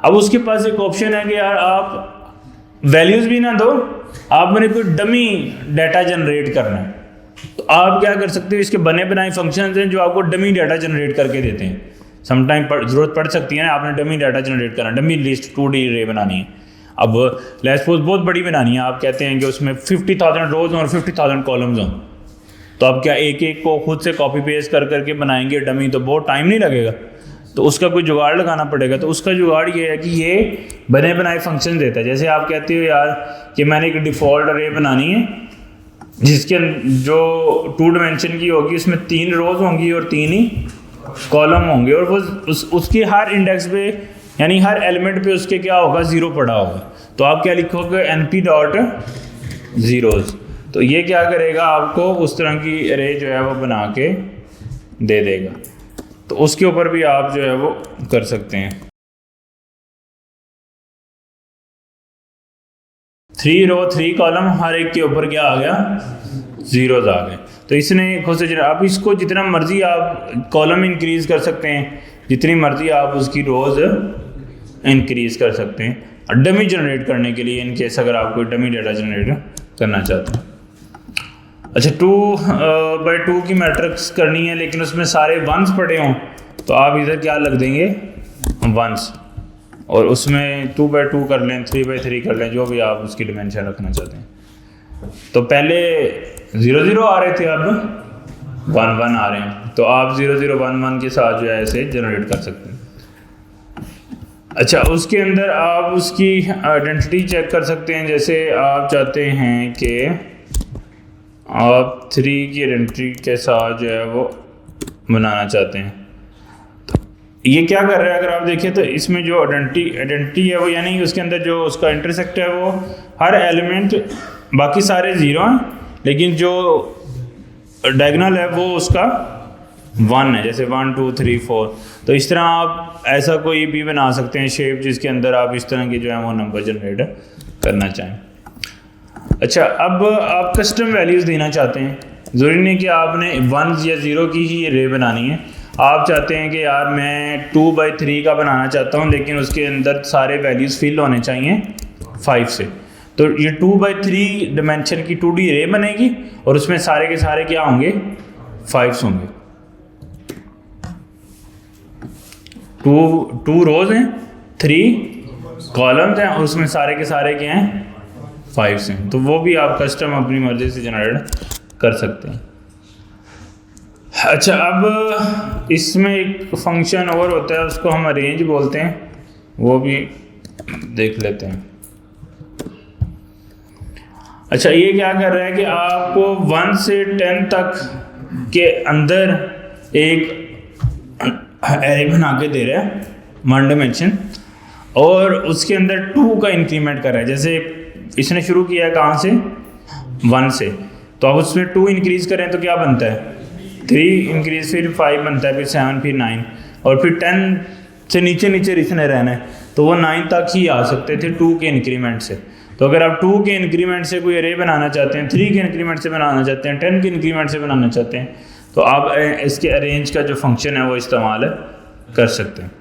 A: अब उसके पास एक ऑप्शन है कि यार आप वैल्यूज़ भी ना दो, आपने कोई डमी डाटा जनरेट करना है, तो आप क्या कर सकते हो, इसके बने बनाए फंक्शंस हैं जो आपको डमी डाटा जनरेट करके देते हैं। समटाइम ज़रूरत पड़ सकती है ना, आपने डमी डाटा जनरेट करना, डमी लिस्ट 2D रे बनानी है। अब लेट्स सपोज बहुत बड़ी बनानी है, आप कहते हैं कि उसमें 50,000 रोज और 50,000 कॉलम्स हों, तो आप क्या एक एक को खुद से कॉपी पेस्ट कर करके बनाएंगे डमी, तो बहुत टाइम नहीं लगेगा, तो उसका कोई जुगाड़ लगाना पड़ेगा। तो उसका जुगाड़ ये है कि ये बने बनाए फंक्शन देता है। जैसे आप कहते हो यार कि मैंने एक डिफ़ॉल्ट अरे बनानी है जिसके जो 2 डिमेंशन की होगी, उसमें 3 रोज होंगी और 3 ही कॉलम होंगे, और वो उसकी हर इंडेक्स पे यानी हर एलिमेंट पे उसके क्या होगा, 0 पड़ा होगा। तो आप क्या लिखोगे, np डॉट ज़ीरोज़। तो ये क्या करेगा, आपको उस तरह की अरे जो है वो बना के दे देगा। तो उसके ऊपर भी आप जो है वो कर सकते हैं। 3 रो 3 कॉलम, हर एक के ऊपर क्या आ गया, जीरोज आ गए। तो इसने खुद से आप इसको जितना मर्जी आप कॉलम इंक्रीज कर सकते हैं, जितनी मर्जी आप उसकी रोज इंक्रीज कर सकते हैं डमी जनरेट करने के लिए, इन केस अगर आप कोई डमी डाटा जनरेट करना चाहते हैं। अच्छा 2x2 की मैट्रिक्स करनी है लेकिन उसमें सारे वंस पड़े हों, तो आप इधर क्या लग देंगे, वंस, और उसमें 2x2 कर लें, 3x3 कर लें, जो भी आप उसकी डिमेंशन रखना चाहते हैं। तो पहले 0 0 आ रहे थे, अब 1 1 आ रहे हैं, तो आप 0 0 1 1 के साथ जो है ऐसे जनरेट कर सकते हैं। अच्छा उसके अंदर आप उसकी आइडेंटिटी चेक कर सकते हैं, जैसे आप चाहते हैं कि आप 3 की आइडेंटिटी के साथ जो है वो बनाना चाहते हैं। ये क्या कर रहा है, अगर आप देखें तो इसमें जो आइडेंटिटी है वो, यानी उसके अंदर जो उसका इंटरसेक्ट है वो हर एलिमेंट, बाकी सारे ज़ीरो हैं लेकिन जो डायगोनल है वो उसका 1 है, जैसे 1 2 3 4। तो इस तरह आप ऐसा कोई भी बना सकते हैं शेप जिसके अंदर आप इस तरह के जो है वो नंबर जनरेट करना चाहें। अच्छा अब आप कस्टम वैल्यूज़ देना चाहते हैं, ज़रूरी नहीं कि आपने 1 या 0 की ही रे बनानी है। आप चाहते हैं कि यार मैं 2x3 का बनाना चाहता हूँ लेकिन उसके अंदर सारे वैल्यूज़ फिल होने चाहिए 5 से, तो ये 2x3 डिमेंशन की 2D रे बनेगी और उसमें सारे के सारे क्या होंगे, 5 होंगे। 2 रोज हैं, 3 कॉलम्स हैं और उसमें सारे के सारे क्या हैं, 5 हैं। तो वो भी आप कस्टम अपनी मर्जी से जनरेट कर सकते हैं। अच्छा अब इसमें एक फंक्शन और होता है, उसको हम अरेंज बोलते हैं, वो भी देख लेते हैं। अच्छा ये क्या कर रहा है कि आपको 1 से 10 तक के अंदर एक एरे बना के दे रहा है 1 डिमेंशन, और उसके अंदर 2 का इंक्रीमेंट कर रहा है। जैसे इसने शुरू किया है कहाँ से, 1 से, तो अब उसमें 2 इंक्रीज़ करें तो क्या बनता है, 3 इंक्रीज, फिर 5 बनता है, फिर 7, फिर 9, और फिर 10 से नीचे नीचे इसने रहना है, तो वो 9 तक ही आ सकते थे 2 के इंक्रीमेंट से। तो अगर आप 2 के इंक्रीमेंट से कोई अरे बनाना चाहते हैं, 3 के इंक्रीमेंट से बनाना चाहते हैं, 10 के इंक्रीमेंट से बनाना चाहते हैं, तो आप इसके अरेंज का जो फंक्शन है वो इस्तेमाल कर सकते हैं।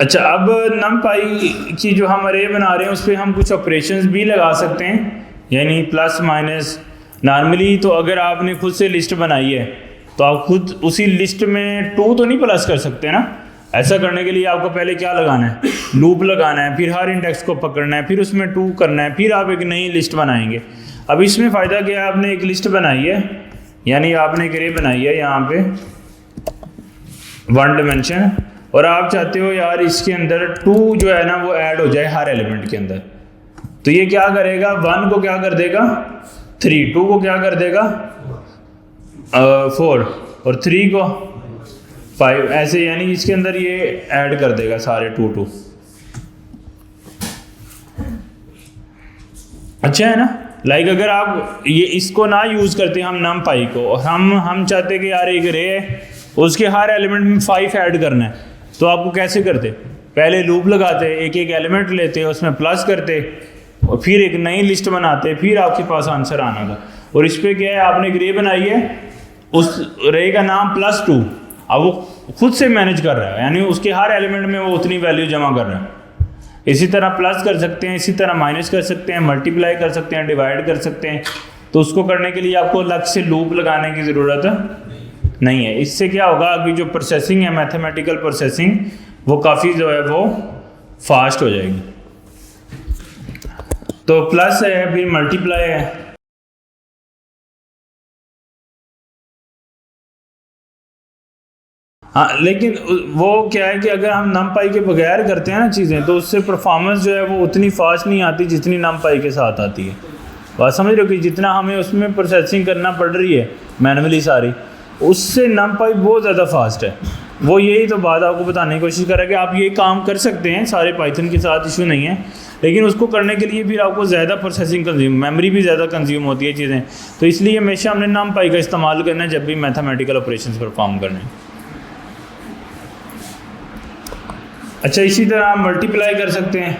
A: अच्छा अब numpy की जो हम अरे बना रहे हैं उस पर हम कुछ ऑपरेशंस भी लगा सकते हैं, यानी प्लस माइनस। नॉर्मली तो अगर आपने खुद से लिस्ट बनाई है तो आप खुद उसी लिस्ट में 2 तो नहीं प्लस कर सकते ना। ऐसा करने के लिए आपको पहले क्या लगाना है, लूप लगाना है, फिर हर इंडेक्स को पकड़ना है, फिर उसमें 2 करना है, फिर आप एक नई लिस्ट बनाएंगे। अब इसमें फ़ायदा क्या है, आपने एक लिस्ट बनाई है, यानी आपने एक अरे बनाई है यहाँ पे 1 डिमेंशन, और आप चाहते हो यार इसके अंदर 2 जो है ना वो ऐड हो जाए हर एलिमेंट के अंदर। तो ये क्या करेगा, 1 को क्या कर देगा 3, 2 को क्या कर देगा 4, और 3 को 5, ऐसे, यानी इसके अंदर ये ऐड कर देगा सारे 2 2। अच्छा है ना। लाइक अगर आप ये इसको ना यूज़ करते हम numpy को, और हम चाहते कि यार एक रे है उसके हर एलिमेंट में 5 ऐड करना है, तो आपको कैसे करते, पहले लूप लगाते, एक एक एलिमेंट लेते, उसमें प्लस करते, और फिर एक नई लिस्ट बनाते, फिर आपके पास आंसर आना था। और इस पर क्या है, आपने एक रे बनाई है, उस रे का नाम +2, अब वो खुद से मैनेज कर रहा है, यानी उसके हर एलिमेंट में वो उतनी वैल्यू जमा कर रहा है। इसी तरह प्लस कर सकते हैं, इसी तरह माइनस कर सकते हैं, मल्टीप्लाई कर सकते हैं, डिवाइड कर सकते हैं। तो उसको करने के लिए आपको अलग से लूप लगाने की ज़रूरत नहीं है। इससे क्या होगा, अभी जो प्रोसेसिंग है, मैथमेटिकल प्रोसेसिंग, वो काफ़ी जो है वो फास्ट हो जाएगी। तो प्लस है, फिर मल्टीप्लाई है। हाँ, लेकिन वो क्या है कि अगर हम numpy के बगैर करते हैं ना चीज़ें, तो उससे परफॉर्मेंस जो है वो उतनी फास्ट नहीं आती जितनी numpy के साथ आती है। बात समझ रहे हो कि जितना हमें उसमें प्रोसेसिंग करना पड़ रही है मैनुअली सारी, उससे numpy बहुत ज़्यादा फास्ट है। वो यही तो बात आपको बताने की कोशिश कर रहा है कि आप ये काम कर सकते हैं सारे पाइथन के साथ, इशू नहीं है, लेकिन उसको करने के लिए फिर आपको ज़्यादा प्रोसेसिंग कंज्यूम, मेमोरी भी ज़्यादा कंज्यूम होती है चीज़ें। तो इसलिए हमेशा हमने numpy का इस्तेमाल करना है जब भी मैथमेटिकल ऑपरेशंस परफॉर्म करने हैं। अच्छा, इसी तरह आप मल्टीप्लाई कर सकते हैं,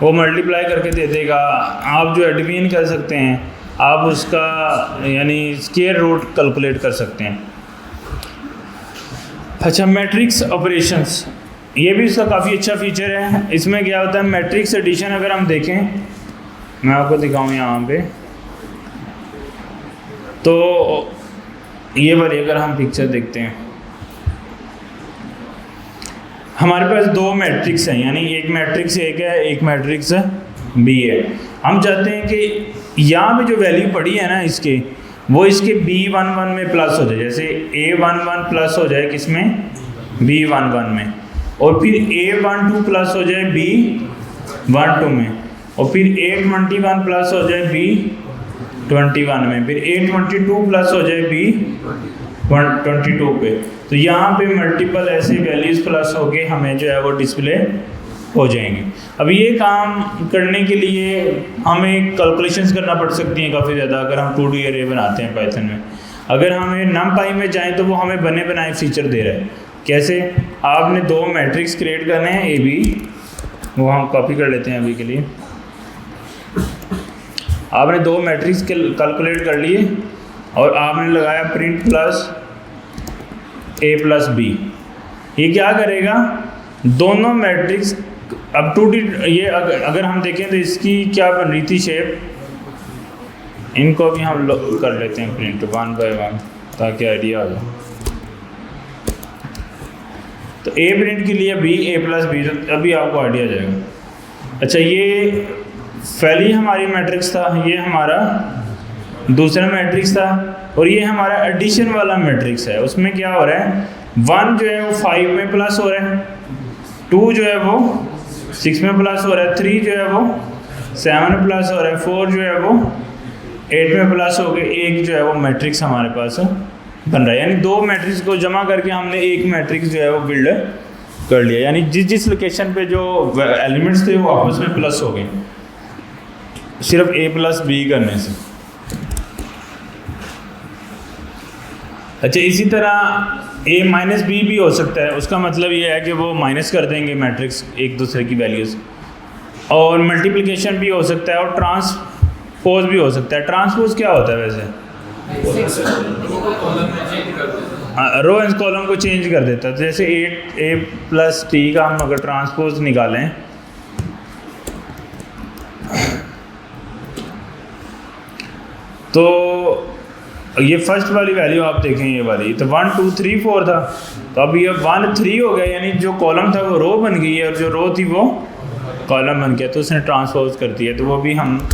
A: वो मल्टीप्लाई करके दे देगा। आप जो है डिवीजन कर सकते हैं, आप उसका यानी स्क्वायर रूट कैलकुलेट कर सकते हैं। अच्छा, मैट्रिक्स ऑपरेशंस, ये भी इसका काफ़ी अच्छा फीचर है। इसमें क्या होता है, मैट्रिक्स एडिशन अगर हम देखें, मैं आपको दिखाऊं यहाँ पे, तो ये वाली अगर हम पिक्चर देखते हैं, हमारे पास दो मैट्रिक्स हैं, यानी एक मैट्रिक्स एक है, एक मैट्रिक्स बी है। हम चाहते हैं कि यहाँ पे जो वैल्यू पड़ी है ना इसके, वो इसके B11 में प्लस हो जाए, जैसे A11 प्लस हो जाए किसमें, B11 में, और फिर A12 प्लस हो जाए B12 में, और फिर A21 प्लस हो जाए B21 में, फिर A22 प्लस हो जाए B22 पे। तो यहाँ पे मल्टीपल ऐसे वैल्यूज़ प्लस होके हमें जो है वो डिस्प्ले हो जाएंगे। अब ये काम करने के लिए हमें कैलकुलेशंस करना पड़ सकती हैं काफ़ी ज़्यादा, अगर हम 2D अरे बनाते हैं पाइथन में। अगर हमें NumPy में जाएं तो वो हमें बने बनाए फीचर दे रहा है। कैसे, आपने दो मैट्रिक्स क्रिएट करने हैं AB, वो हम कॉपी कर लेते हैं अभी के लिए। आपने दो मैट्रिक्स कैलकुलेट कर लिए और आपने लगाया print plus A plus B। ये क्या करेगा, दोनों मैट्रिक्स अब 2D, ये अगर हम देखें तो इसकी क्या बन रही थी शेप, इनको भी हम कर लेते हैं प्रिंट 1 बाय 1 ताकि आइडिया आ जाए। तो A प्रिंट के लिए B, A प्लस B, तो अभी आपको आइडिया आ जाएगा। अच्छा, ये पहली हमारी मैट्रिक्स था, ये हमारा दूसरा मैट्रिक्स था, और ये हमारा एडिशन वाला मैट्रिक्स है। उसमें क्या हो रहा है, 1 जो है वो 5 में प्लस हो रहा है, 2 जो है वो 6 में प्लस हो रहा है, 3 जो है वो 7 में प्लस हो रहा है, 4 जो है वो 8 में प्लस हो गए, एक जो है वो मैट्रिक्स हमारे पास बन रहा है। यानी दो मैट्रिक्स को जमा करके हमने एक मैट्रिक्स जो है वो बिल्ड कर लिया, यानी जिस लोकेशन पे जो एलिमेंट्स थे वो आपस में प्लस हो गए सिर्फ A प्लस B करने से। अच्छा, इसी तरह A माइनस B भी हो सकता है। उसका मतलब ये है कि वो माइनस कर देंगे मैट्रिक्स एक दूसरे की वैल्यूज़, और मल्टीप्लिकेशन भी हो सकता है, और ट्रांसपोज भी हो सकता है। ट्रांसपोज क्या होता है वैसे, रो एंड कॉलम को चेंज कर देता है। तो जैसे A प्लस T का हम अगर ट्रांसपोज निकालें, तो ये फर्स्ट वाली वैल्यू आप देखें, ये वाली तो 1 2 3 4 था, तो अब ये 1 3 हो गया, यानी जो कॉलम था वो रो बन गई है, और जो रो थी वो कॉलम बन गया, तो उसने ट्रांसपोज कर दिया। तो वो भी हम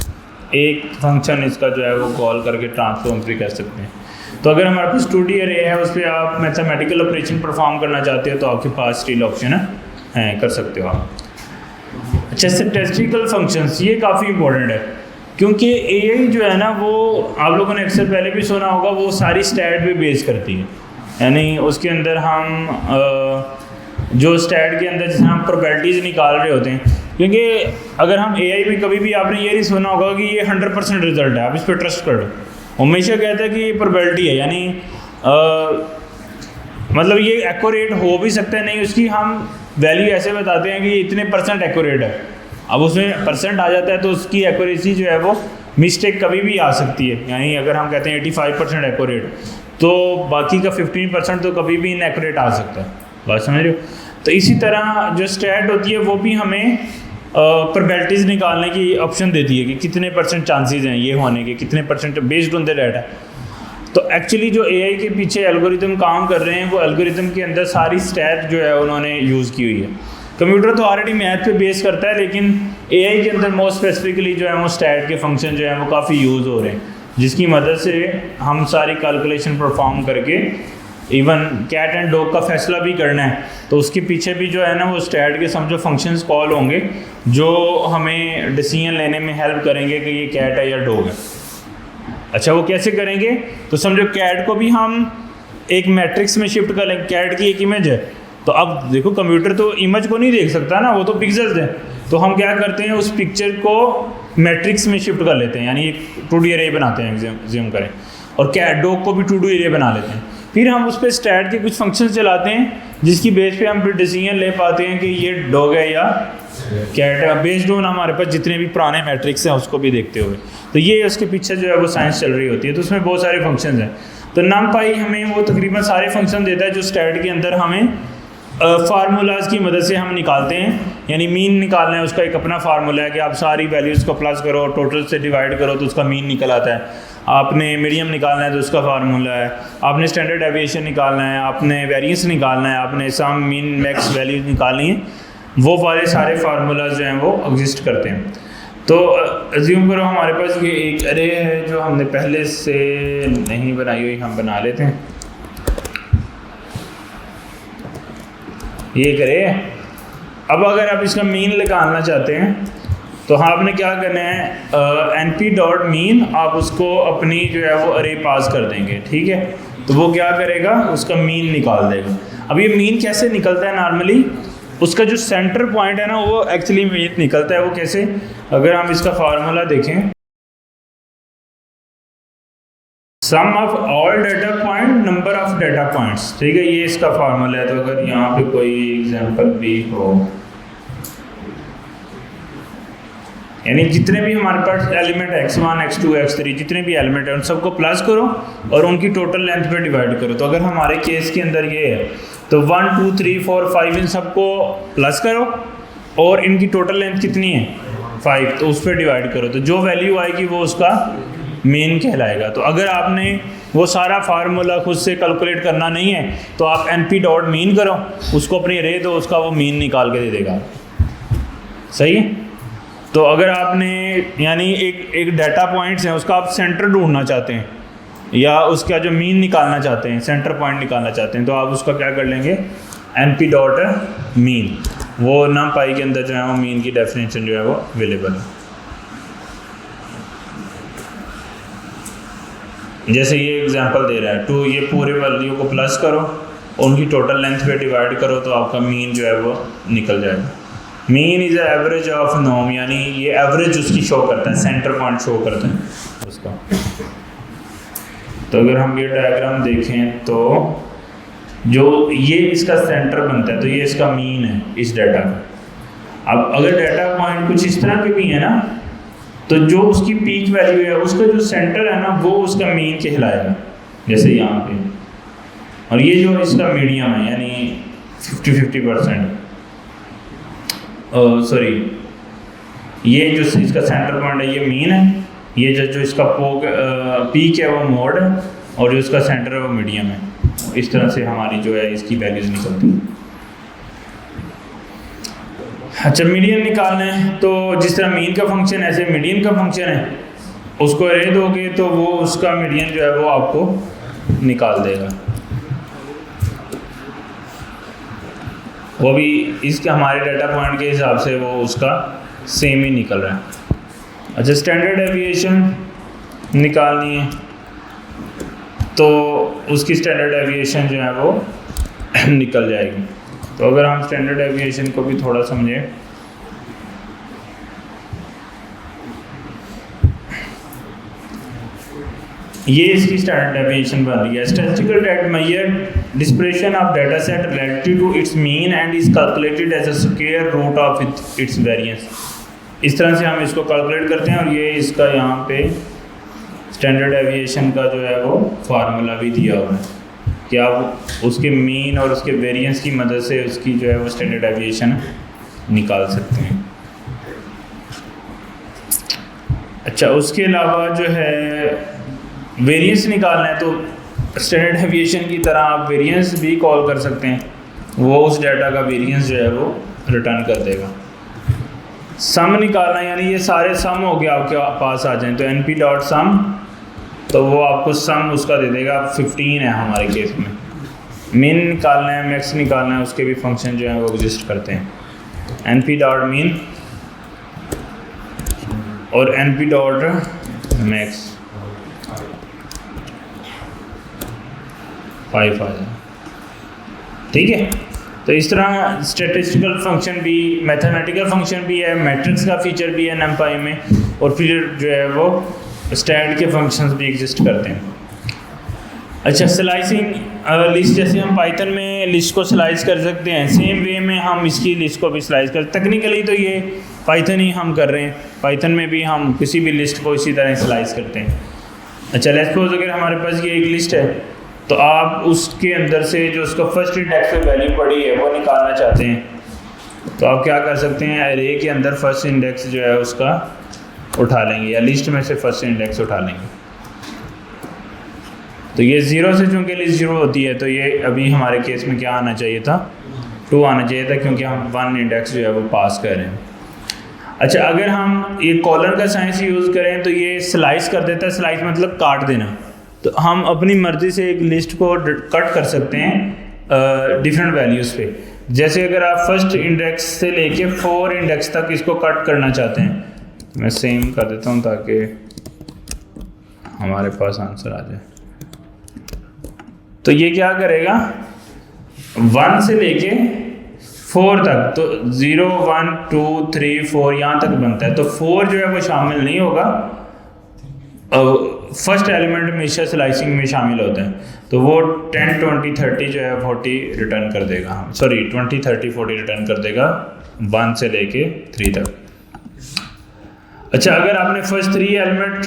A: एक फंक्शन इसका जो है वो कॉल करके ट्रांसफॉर्म भी कर सकते हैं। तो अगर हमारे पास 2D अरे है, उस पर आप मैथमेटिकल ऑपरेशन परफॉर्म करना चाहते हो तो आपके पास स्टिल ऑप्शन है, कर सकते हो आप। अच्छा, स्टैटिस्टिकल फंक्शंस, ये काफ़ी इंपॉर्टेंट है, क्योंकि AI जो है ना, वो आप लोगों ने अक्सर पहले भी सुना होगा, वो सारी स्टैट पे बेस करती है। यानी उसके अंदर हम जो स्टैट के अंदर जैसे हम प्रोबेबिलिटीज़ निकाल रहे होते हैं, क्योंकि अगर हम AI में कभी भी आपने ये नहीं सुना होगा कि ये 100% रिजल्ट है, आप इस पर ट्रस्ट कर लो। हमेशा कहता है कि ये प्रोबेबिलिटी है, यानी मतलब ये एक्यूरेट हो भी सकता है, नहीं उसकी हम वैल्यू ऐसे बताते हैं कि ये इतने % एक्यूरेट है। अब उसमें % आ जाता है तो उसकी एक्यूरेसी जो है वो मिस्टेक कभी भी आ सकती है। यानी अगर हम कहते हैं 85% एक्यूरेट, तो बाकी का 15% तो कभी भी इनएक्यूरेट आ सकता है। बात समझ रहे हो? तो इसी तरह जो स्टैट होती है वो भी हमें प्रोबेबिलिटीज़ निकालने की ऑप्शन देती है कि कितने % चांसेस हैं ये होने के, कितने % बेस्ड ऑन द डाटा। तो एक्चुअली जो AI के पीछे एल्गोरिथम काम कर रहे हैं, वो एल्गोरिथम के अंदर सारी स्टैट जो है उन्होंने यूज़ की हुई है। कंप्यूटर तो ऑलरेडी मैथ पे बेस करता है, लेकिन AI के अंदर मोस्ट स्पेसिफिकली जो है वो स्टैट के फंक्शन जो है वो काफ़ी यूज़ हो रहे हैं, जिसकी मदद से हम सारी कैलकुलेशन परफॉर्म करके इवन कैट एंड डॉग का फैसला भी करना है तो उसके पीछे भी जो है ना वो स्टैट के समझो फंक्शंस कॉल होंगे जो हमें डिसीजन लेने में हेल्प करेंगे कि ये कैट है या डॉग है। अच्छा, वो कैसे करेंगे? तो समझो कैट को भी हम एक मैट्रिक्स में शिफ्ट कर लेंगे। कैट की एक इमेज है, तो अब देखो कंप्यूटर तो इमेज को नहीं देख सकता ना, वो तो पिक्सल्स हैं। तो हम क्या करते हैं, उस पिक्चर को मैट्रिक्स में शिफ्ट कर लेते हैं, यानी एक 2D अरे बनाते हैं, एग्जाम करें, और कैट डॉग को भी 2D अरे बना लेते हैं। फिर हम उस पर स्टैट के कुछ फंक्शन चलाते हैं जिसकी बेस पे हम फिर डिसीजन ले पाते हैं कि ये डॉग है या कैट है, बेस्ड ऑन हमारे पास जितने भी पुराने मैट्रिक्स हैं उसको भी देखते हुए। तो ये उसके पीछे जो है वो साइंस चल रही होती है। तो उसमें बहुत सारे फंक्शन हैं। तो NumPy हमें वो तकरीबन सारे फंक्शन देता है जो स्टैट के अंदर हमें फार्मूलाज की मदद से हम निकालते हैं। यानी मीन निकालना है, उसका एक अपना फार्मूला है कि आप सारी वैल्यूज़ को प्लस करो, टोटल से डिवाइड करो तो उसका मीन निकल आता है। आपने मीडियम निकालना है तो उसका फार्मूला है। आपने स्टैंडर्ड डेविएशन निकालना है, आपने वेरिएंस निकालना है, आपने सम मीन मैक्स वैल्यूज निकालनी है, वो वाले सारे फार्मूलाज जो हैं वो एग्जिस्ट करते हैं। तो अज्यूम करो हमारे पास ये एक अरे है जो हमने पहले से नहीं बनाई हुई, हम बना लेते हैं। ये करे। अब अगर आप इसका मीन निकालना चाहते हैं तो हाँ आपने क्या करना है, np.mean आप उसको अपनी जो है वो अरे पास कर देंगे, ठीक है। तो वो क्या करेगा, उसका मीन निकाल देगा। अब ये मीन कैसे निकलता है नॉर्मली, उसका जो सेंटर पॉइंट है ना वो एक्चुअली मीन निकलता है। वो कैसे, अगर हम इसका फार्मूला देखें, sum of all data point number of data points, ठीक है, ये इसका फार्मूला है। तो अगर यहाँ पे कोई एग्जांपल भी हो, यानी जितने भी हमारे पास एलिमेंट x1 x2 x3 जितने भी एलिमेंट हैं उन सबको प्लस करो और उनकी टोटल लेंथ पे डिवाइड करो। तो अगर हमारे केस के अंदर ये है तो 1 2 3 4 5 इन सबको प्लस करो और इनकी टोटल लेंथ कितनी है 5, तो उस पर डिवाइड करो। तो जो वैल्यू आएगी वो उसका मीन कहलाएगा। तो अगर आपने वो सारा फार्मूला खुद से कैलकुलेट करना नहीं है तो आप np.mean करो, उसको अपनी रे दो, उसका वो मीन निकाल के दे देगा। सही है। तो अगर आपने यानी एक डाटा पॉइंट्स है उसका आप सेंटर ढूंढना चाहते हैं या उसका जो मीन निकालना चाहते हैं, सेंटर पॉइंट निकालना चाहते हैं, तो आप उसका क्या कर लेंगे, np.mean। वो NumPy के अंदर जो है वो मीन की डेफिनेशन जो है वो अवेलेबल है। जैसे ये एग्जांपल दे रहा है, तो ये पूरे वैल्यू को प्लस करो, उनकी टोटल लेंथ पे डिवाइड करो तो आपका मीन जो है वो निकल जाएगा। Mean is average of norm, यानी ये एवरेज उसकी शो करता है, सेंटर पॉइंट शो करता है उसका। तो अगर हम ये डायग्राम देखें तो जो ये इसका सेंटर बनता है तो ये इसका मीन है इस डाटा का। अब अगर डाटा पॉइंट कुछ इस तरह के भी है ना, तो जो उसकी पीक वैल्यू है उसका जो सेंटर है ना वो उसका मीन कहलाएगा, जैसे यहाँ पे। और ये जो इसका मीडियम है यानी 50-50%, सॉरी ये जो इसका सेंटर पॉइंट है ये मीन है, ये जो इसका पीक है वो मोड है और जो इसका सेंटर है वो मीडियम है। इस तरह से हमारी जो है इसकी वैल्यूज निकलती है। अच्छा, मीडियन निकालना है तो जिस तरह मीन का फंक्शन ऐसे मीडियन का फंक्शन है, उसको अरे दोगे तो वो उसका मीडियन जो है वो आपको निकाल देगा। वो भी इसके हमारे डाटा पॉइंट के हिसाब से वो उसका सेम ही निकल रहा है। अच्छा, स्टैंडर्ड डेविएशन निकालनी है तो उसकी स्टैंडर्ड डेविएशन जो है वो निकल जाएगी। तो अगर हम स्टैंडर्ड डेविएशन को भी थोड़ा समझें, ये इसकी स्टैंडर्ड डेविएशन बन रही है। Statistical data measure dispersion of data set relative to its mean and is calculated as a square root of its variance. इस तरह से हम इसको कैलकुलेट करते हैं और ये इसका यहाँ पे स्टैंडर्ड डेविएशन का जो है वो फार्मूला भी दिया हुआ है कि आप उसके मीन और उसके वेरिएंस की मदद से उसकी जो है वो स्टैंडर्ड डेविएशन निकाल सकते हैं। अच्छा, उसके अलावा जो है वेरिएंस निकालना है तो स्टैंडर्ड डेविएशन की तरह आप वेरिएंस भी कॉल कर सकते हैं, वो उस डाटा का वेरिएंस जो है वो रिटर्न कर देगा। सम निकालना यानी ये सारे सम हो गया आपके पास आ जाएं तो np.sum, तो वो आपको सम उसका दे देगा। 15 है हमारे केस में। मीन निकालना है, मैक्स निकालना है, उसके भी फंक्शन जो है वो एग्जिस्ट करते हैं। np.mean और np.max 5 आ जाए, ठीक है। तो इस तरह स्टैटिस्टिकल फंक्शन भी, मैथमेटिकल फंक्शन भी है, मैट्रिक्स का फीचर भी है NumPy में, और फिर जो है वो स्टैट के फंक्शंस भी एग्जिस्ट करते हैं। अच्छा, स्लाइसिंग लिस्ट जैसे हम पाइथन में लिस्ट को स्लाइस कर सकते हैं, सेम वे में हम इसकी लिस्ट को भी स्लाइस कर, टेक्निकली तो ये पाइथन ही हम कर रहे हैं, पाइथन में भी हम किसी भी लिस्ट को इसी तरह स्लाइस करते हैं। अच्छा, लेट्स सपोज अगर हमारे पास ये एक लिस्ट है, तो आप उसके अंदर से जो उसका फर्स्ट इंडेक्स पे वैल्यू पड़ी है वो निकालना चाहते हैं, तो आप क्या कर सकते हैं, एरे के अंदर फर्स्ट इंडेक्स जो है उसका उठा लेंगे, या लिस्ट में से फर्स्ट इंडेक्स उठा लेंगे। तो ये 0 से चूँकि लिस्ट 0 होती है, तो ये अभी हमारे केस में क्या आना चाहिए था, 2 आना चाहिए था, क्योंकि हम 1 इंडेक्स जो है वो पास कर रहे हैं। अच्छा, अगर हम ये कॉलर का साइंस यूज़ करें तो ये स्लाइस कर देता है, स्लाइस मतलब काट देना। तो हम अपनी मर्ज़ी से एक लिस्ट को कट कर सकते हैं डिफरेंट वैल्यूज़ पे। जैसे अगर आप फर्स्ट इंडेक्स से लेके 4 इंडेक्स तक इसको कट करना चाहते हैं, तो मैं सेम कर देता हूँ ताकि हमारे पास आंसर आ जाए। तो ये क्या करेगा, 1 से लेके 4 तक, तो 0 1 2 3 4 यहाँ तक बनता है, तो 4 जो है वो शामिल नहीं होगा, फर्स्ट एलिमेंट हमेशा स्लाइसिंग में शामिल होते हैं, तो वो 10 20 30 जो है 40 रिटर्न कर देगा, सॉरी 20 30 40 रिटर्न कर देगा 1 से लेके 3 तक। अच्छा, अगर आपने फर्स्ट 3 एलिमेंट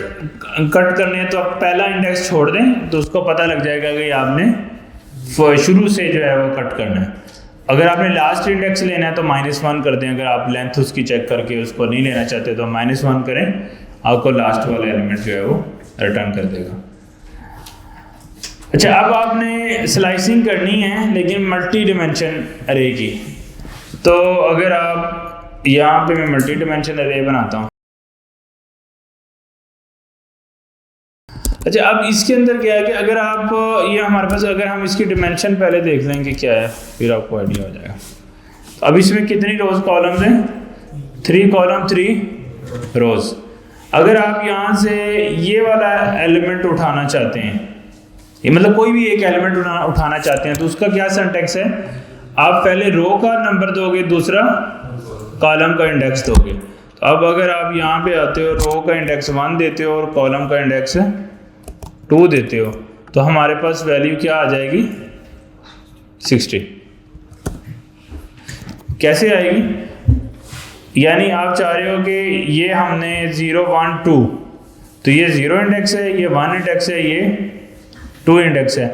A: कट करने हैं तो आप पहला इंडेक्स छोड़ दें, तो उसको पता लग जाएगा कि आपने शुरू से जो है वो कट करना है। अगर आपने लास्ट इंडेक्स लेना है तो -1 कर दें, अगर आप लेंथ उसकी चेक करके उसको नहीं लेना चाहते तो -1 करें, आपको लास्ट वाला एलिमेंट जो है वो रिटर्न कर देगा। अच्छा, अब आपने स्लाइसिंग करनी है लेकिन मल्टी डिमेंशन अरे की, तो अगर आप यहाँ पे मैं मल्टी डिमेंशन अरे बनाता हूँ। अच्छा, अब इसके अंदर क्या है कि अगर आप ये हमारे पास, अगर हम इसकी डिमेंशन पहले देख लेंगे क्या है, फिर आपको आइडिया हो जाएगा। अब इसमें कितनी रोज कॉलम्स हैं, 3 कॉलम 3 रोज। अगर आप यहाँ से ये वाला एलिमेंट उठाना चाहते हैं, ये मतलब कोई भी एक एलिमेंट उठाना चाहते हैं, तो उसका क्या सिंटैक्स है, आप पहले रो का नंबर दोगे, दूसरा कॉलम का इंडेक्स दोगे। तो अब अगर आप यहाँ पे आते हो, रो का इंडेक्स 1 देते हो और कॉलम का इंडेक्स 2 देते हो, तो हमारे पास वैल्यू क्या आ जाएगी, 60। कैसे आएगी, यानी आप चाह रहे हो कि ये हमने 0 1 2, तो ये 0 इंडेक्स है, ये 1 इंडेक्स है, ये 2 इंडेक्स है,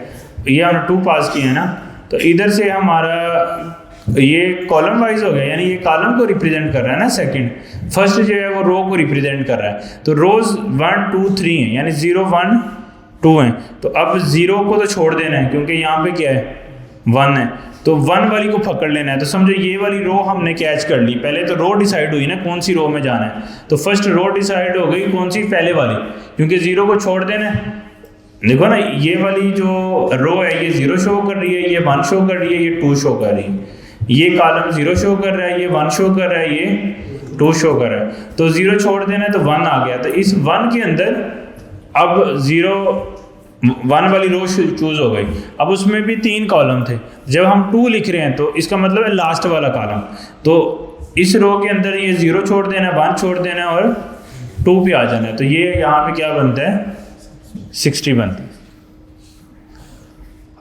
A: ये हमने 2 पास किया है ना, तो इधर से हमारा ये कॉलम वाइज हो गया, यानी ये कॉलम को रिप्रेजेंट कर रहा है ना, सेकंड, फर्स्ट जो है वो रो को रिप्रेजेंट कर रहा है। तो रोज 1 2 3 है, यानी 0 1 2 हैं, तो अब 0 को तो छोड़ देना है क्योंकि यहाँ पे क्या है 1 है, तो 1 वाली को पकड़ लेना है। तो समझो ये वाली रो हमने कैच कर ली, पहले तो रो डिसाइड हुई ना कौन सी रो में जाना है, तो फर्स्ट रो डिसाइड हो गई कौन सी, पहले वाली, क्योंकि 0 को छोड़ देना है। देखो ना, ये वाली जो रो है ये 0 शो कर रही है, ये 1 शो कर रही है, ये 2 शो कर रही है, ये कॉलम 0 शो कर रहा है, ये 1 शो कर रहा है, ये 2 शो कर रहा है, तो 0 छोड़ देना है तो 1 आ गया। तो इस 1 के अंदर अब 1 वाली रो चूज हो गई। अब उसमें भी 3 कॉलम थे, जब हम 2 लिख रहे हैं तो इसका मतलब है लास्ट वाला कॉलम, तो इस रो के अंदर ये 0 छोड़ देना है, 1 छोड़ देना है और 2 पे आ जाना है, तो ये यहाँ पे क्या बनता है, 60 बनता है।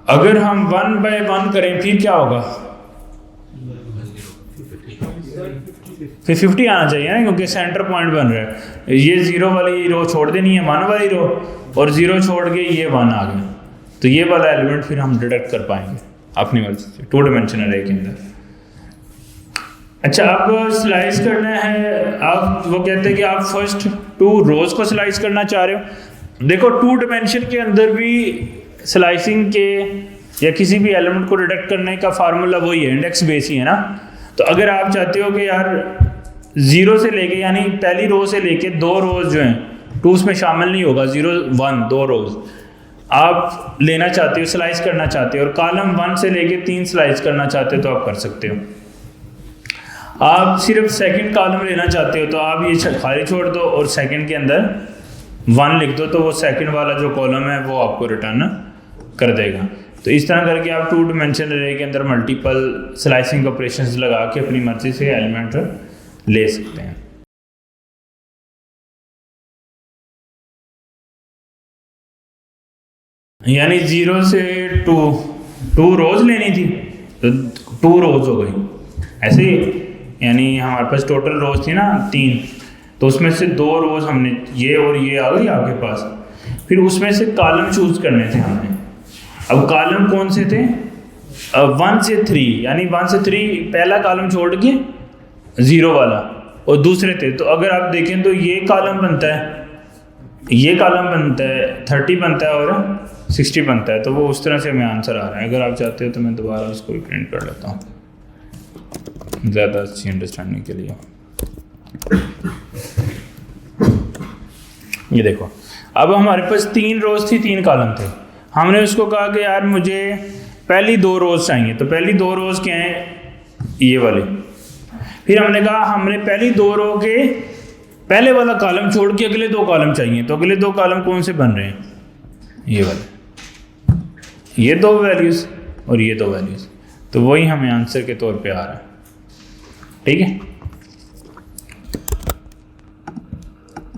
A: अगर हम 1 बाय 1 करें फिर क्या होगा, फिर 50 आना चाहिए ना, क्योंकि सेंटर पॉइंट बन रहा है। ये 0 वाली रो छोड़ देनी है, 1 वाली रो, और 0 छोड़ के ये 1 आ गया, तो ये वाला एलिमेंट फिर हम डिडक्ट कर पाएंगे अपनी मर्जी से 2 डिमेंशनल अरे के अंदर। अच्छा, अब स्लाइस करना है, आप वो कहते हैं कि आप फर्स्ट 2 रोज को स्लाइस करना चाह रहे हो। देखो 2 डिमेंशन के अंदर भी स्लाइसिंग के या किसी भी एलिमेंट को डिडक्ट करने का फार्मूला वही है, इंडेक्स बेस ही है ना। तो अगर आप चाहते हो कि यार 0 से लेके, यानी पहली रो से लेके 2 रोज जो हैं 2 में शामिल नहीं होगा, 0 1 2 रोज आप लेना चाहते हो, स्लाइस करना चाहते हो, और कॉलम 1 से लेके 3 स्लाइस करना चाहते हो तो आप कर सकते हो। आप सिर्फ सेकंड कॉलम लेना चाहते हो तो आप ये खाली छोड़ दो और सेकंड के अंदर 1 लिख दो, तो वो सेकंड वाला जो कॉलम है वो आपको रिटर्न कर देगा। तो इस तरह करके आप 2 डिमेंशनल अरे के अंदर मल्टीपल स्लाइसिंग ऑपरेशंस लगा के अपनी मर्जी से एलिमेंट ले सकते हैं। यानी 0 से 2 रोज लेनी थी तो 2 रोज हो गई ऐसे ही। यानी हमारे पास टोटल रोज थी ना 3, तो उसमें से 2 रोज हमने ये और ये आ गई आपके पास। फिर उसमें से कॉलम चूज करने थे हमने। अब कॉलम कौन से थे? 1 से 3, यानी 1 से 3 पहला कॉलम छोड़ के 0 वाला और दूसरे थे। तो अगर आप देखें तो ये कॉलम बनता है, ये कॉलम बनता है, 30 बनता है और 60 बनता है। तो वो उस तरह से हमें आंसर आ रहा है। अगर आप चाहते हो तो मैं दोबारा उसको भी प्रिंट कर लेता हूँ ज़्यादा अच्छी अंडरस्टैंडिंग के लिए। ये देखो, अब हमारे पास 3 रोज थी, 3 कॉलम थे। हमने उसको कहा कि यार मुझे पहली 2 रोज चाहिए। तो पहली 2 रोज क्या हैं? ये वाले। फिर हमने कहा हमने पहली 2 रो के पहले वाला कॉलम छोड़ के अगले 2 कॉलम चाहिए। तो अगले 2 कॉलम कौन से बन रहे हैं? ये वाले, ये 2 वैल्यूज और ये 2 वैल्यूज। तो वही हमें आंसर के तौर पे आ रहा है। ठीक है।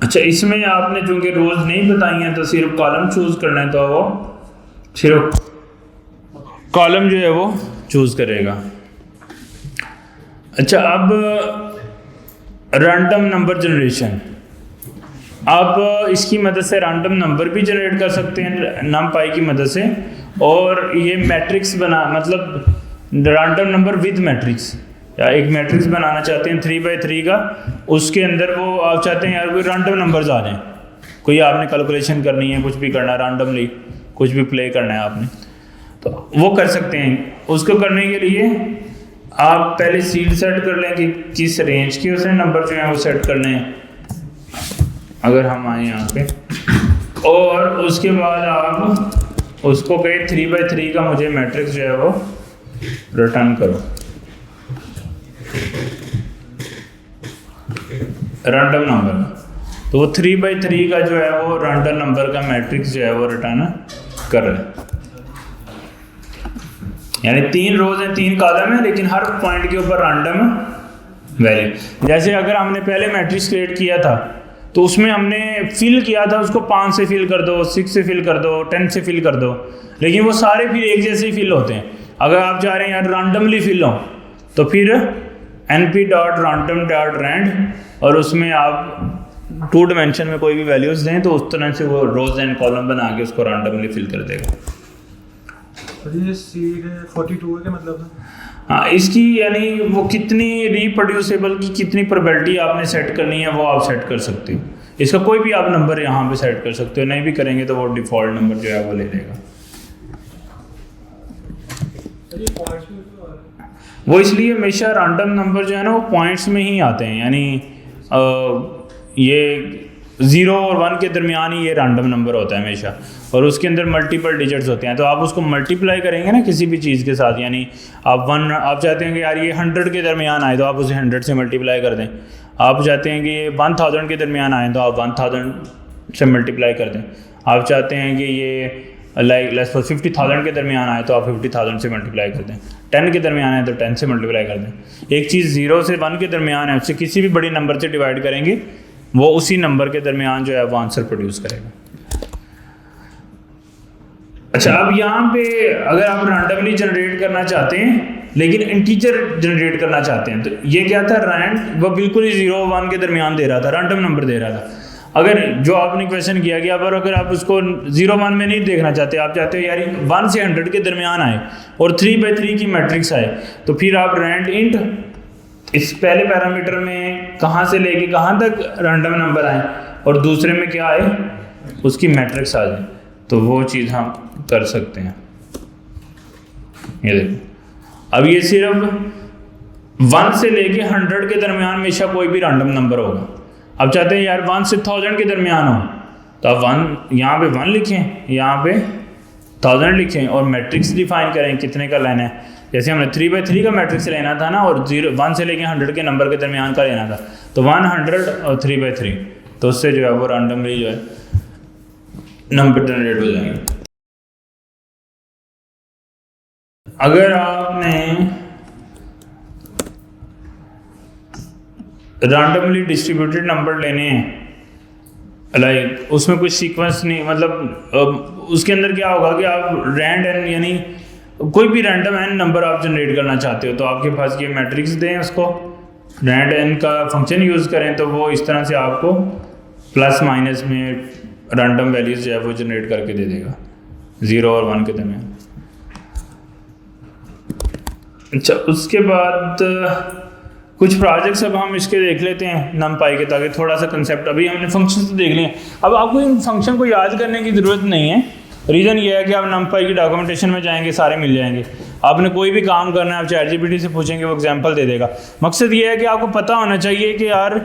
A: अच्छा, इसमें आपने चूंकि रोज नहीं बताई हैं तो सिर्फ कॉलम चूज करना है, तो वो सिर्फ कॉलम जो है वो चूज करेगा। अच्छा, अब रैंडम नंबर जनरेशन। आप इसकी मदद से रैंडम नंबर भी जनरेट कर सकते हैं numpy की मदद से, और ये मैट्रिक्स बना, मतलब रैंडम नंबर विद मैट्रिक्स, या एक मैट्रिक्स बनाना चाहते हैं 3x3 का, उसके अंदर वो आप चाहते हैं यार कोई रैंडम नंबर्स आ जाएं, कोई आपने कैलकुलेशन करनी है, कुछ भी करना है रैंडमली, कुछ भी प्ले करना है आपने, तो वो कर सकते हैं। उसको करने के लिए आप पहले सीड सेट कर लें कि किस रेंज के उसने नंबर जो है वो सेट करने हैं। अगर हम आए यहाँ पे, और उसके बाद आप उसको कहें 3x3 का मुझे मैट्रिक्स जो है वो रिटर्न करो, रैंडम नंबर। तो वो 3x3 का जो है वो रैंडम नंबर का मैट्रिक्स जो है वो रिटर्न कर रहा है। यानी 3 रोज हैं, 3 कॉलम है, लेकिन हर पॉइंट के ऊपर रैंडम वैल्यू। जैसे अगर हमने पहले मैट्रिक्स क्रिएट किया था तो उसमें हमने फिल किया था, उसको 5 से फिल कर दो, 6 से फिल कर दो, 10 से फिल कर दो, लेकिन वो सारे फिर एक जैसे ही फिल होते हैं। अगर आप चाह रहे हैं यार रैंडमली फिल हो तो फिर np.random.rand, और उसमें आप 2 डायमेंशन में कोई भी वैल्यूज दें तो उस तरह से वो रोज एंड कॉलम बना के उसको रैंडमली फिल कर देगा।
B: ये सीड 42 है क्या मतलब?
A: हाँ, इसकी यानी वो कितनी रिप्रोड्यूसेबल की कितनी प्रोबेबिलिटी आपने सेट करनी है वो आप सेट कर सकते हो। इसका कोई भी आप नंबर यहाँ पे सेट कर सकते हो, नहीं भी करेंगे तो वो डिफ़ॉल्ट नंबर जो है वो ले लेगा। वो इसलिए हमेशा रैंडम नंबर जो है ना वो पॉइंट्स में ही आते हैं, यानी ये 0 और 1 के दरमियान ही ये रैंडम नंबर होता है हमेशा, और उसके अंदर मल्टीपल डिजिट्स होते हैं। तो आप उसको मल्टीप्लाई करेंगे ना किसी भी चीज़ के साथ, यानी आप चाहते हैं कि यार ये 100 के दरमियान आए तो आप उसे 100 से मल्टीप्लाई कर दें। आप चाहते हैं कि ये 1000 के दरमियान आए तो आप 1000 से मल्टीप्लाई कर दें। आप चाहते हैं कि ये लेट्स सपोज 50,000 के दरमियान आए तो आप 50,000 से मल्टीप्लाई कर दें। 10 के दरमियान आए तो 10 से मल्टीप्लाई कर दें। एक चीज़ 0 से 1 के दरमियान है, उससे किसी भी बड़ी नंबर से डिवाइड करेंगे, वो उसी नंबर के दरमियान जो है वो आंसर प्रोड्यूस करेगा। अच्छा, अब यहाँ पे अगर आप रैंडमली जनरेट करना चाहते हैं लेकिन इंटीजर जनरेट करना चाहते हैं, तो ये क्या था, रैंड वो बिल्कुल ही 0 1 के दरमियान दे रहा था, रैंडम नंबर दे रहा था। अगर जो आपने क्वेश्चन किया कि अगर आप उसको 0 1 में नहीं देखना चाहते, आप चाहते हो यार 1 से 100 के दरमियान आए और 3x3 की मैट्रिक्स आए, तो फिर आप रैंड इंट इस पहले पैरामीटर में कहाँ से लेके कहाँ तक रैंडम नंबर आए और दूसरे में क्या आए उसकी मैट्रिक्स आ जाए, तो वो चीज़ हम कर सकते हैं। ये देखो, अब ये सिर्फ 1 से लेके 100 के दरमियान हमेशा कोई भी रैंडम नंबर होगा। अब चाहते हैं यार 1 से 1000 के दरमियान हो, तो आप 1 यहाँ पे 1 लिखें, यहाँ पे 1000 लिखें और मैट्रिक्स डिफाइन करें कितने का लेना है। जैसे हमने 3x3 का मैट्रिक्स लेना था ना, और 1 से लेके 100 के नंबर के दरमियान का लेना था, तो 100 और 3x3, तो उससे जो है वो रैंडमली जो है नंबर जनरेट हो जाएंगे। अगर आपने रैंडमली डिस्ट्रीब्यूटेड नंबर लेने हैं, लाइक उसमें कुछ सीक्वेंस नहीं, मतलब उसके अंदर क्या होगा कि आप रैंड एन यानी कोई भी रैंडम एन नंबर आप जनरेट करना चाहते हो तो आपके पास ये मैट्रिक्स दें, उसको रैंड एन का फंक्शन यूज़ करें तो वो इस तरह से आपको प्लस माइनस में रैंडम वैल्यूज़ जो है वो जनरेट करके दे देगा 0 और 1 के दरमियान। अच्छा, उसके बाद कुछ प्रोजेक्ट्स अब हम इसके देख लेते हैं NumPy के, ताकि थोड़ा सा कंसेप्ट, अभी हमने फंक्शन तो देख लिए। अब आपको इन फंक्शन को याद करने की ज़रूरत नहीं है। रीज़न ये है कि आप NumPy की डॉक्यूमेंटेशन में जाएंगे, सारे मिल जाएंगे। आपने कोई भी काम करना है, आप ChatGPT से पूछेंगे, वो एग्जांपल दे देगा। मकसद ये है कि आपको पता होना चाहिए कि यार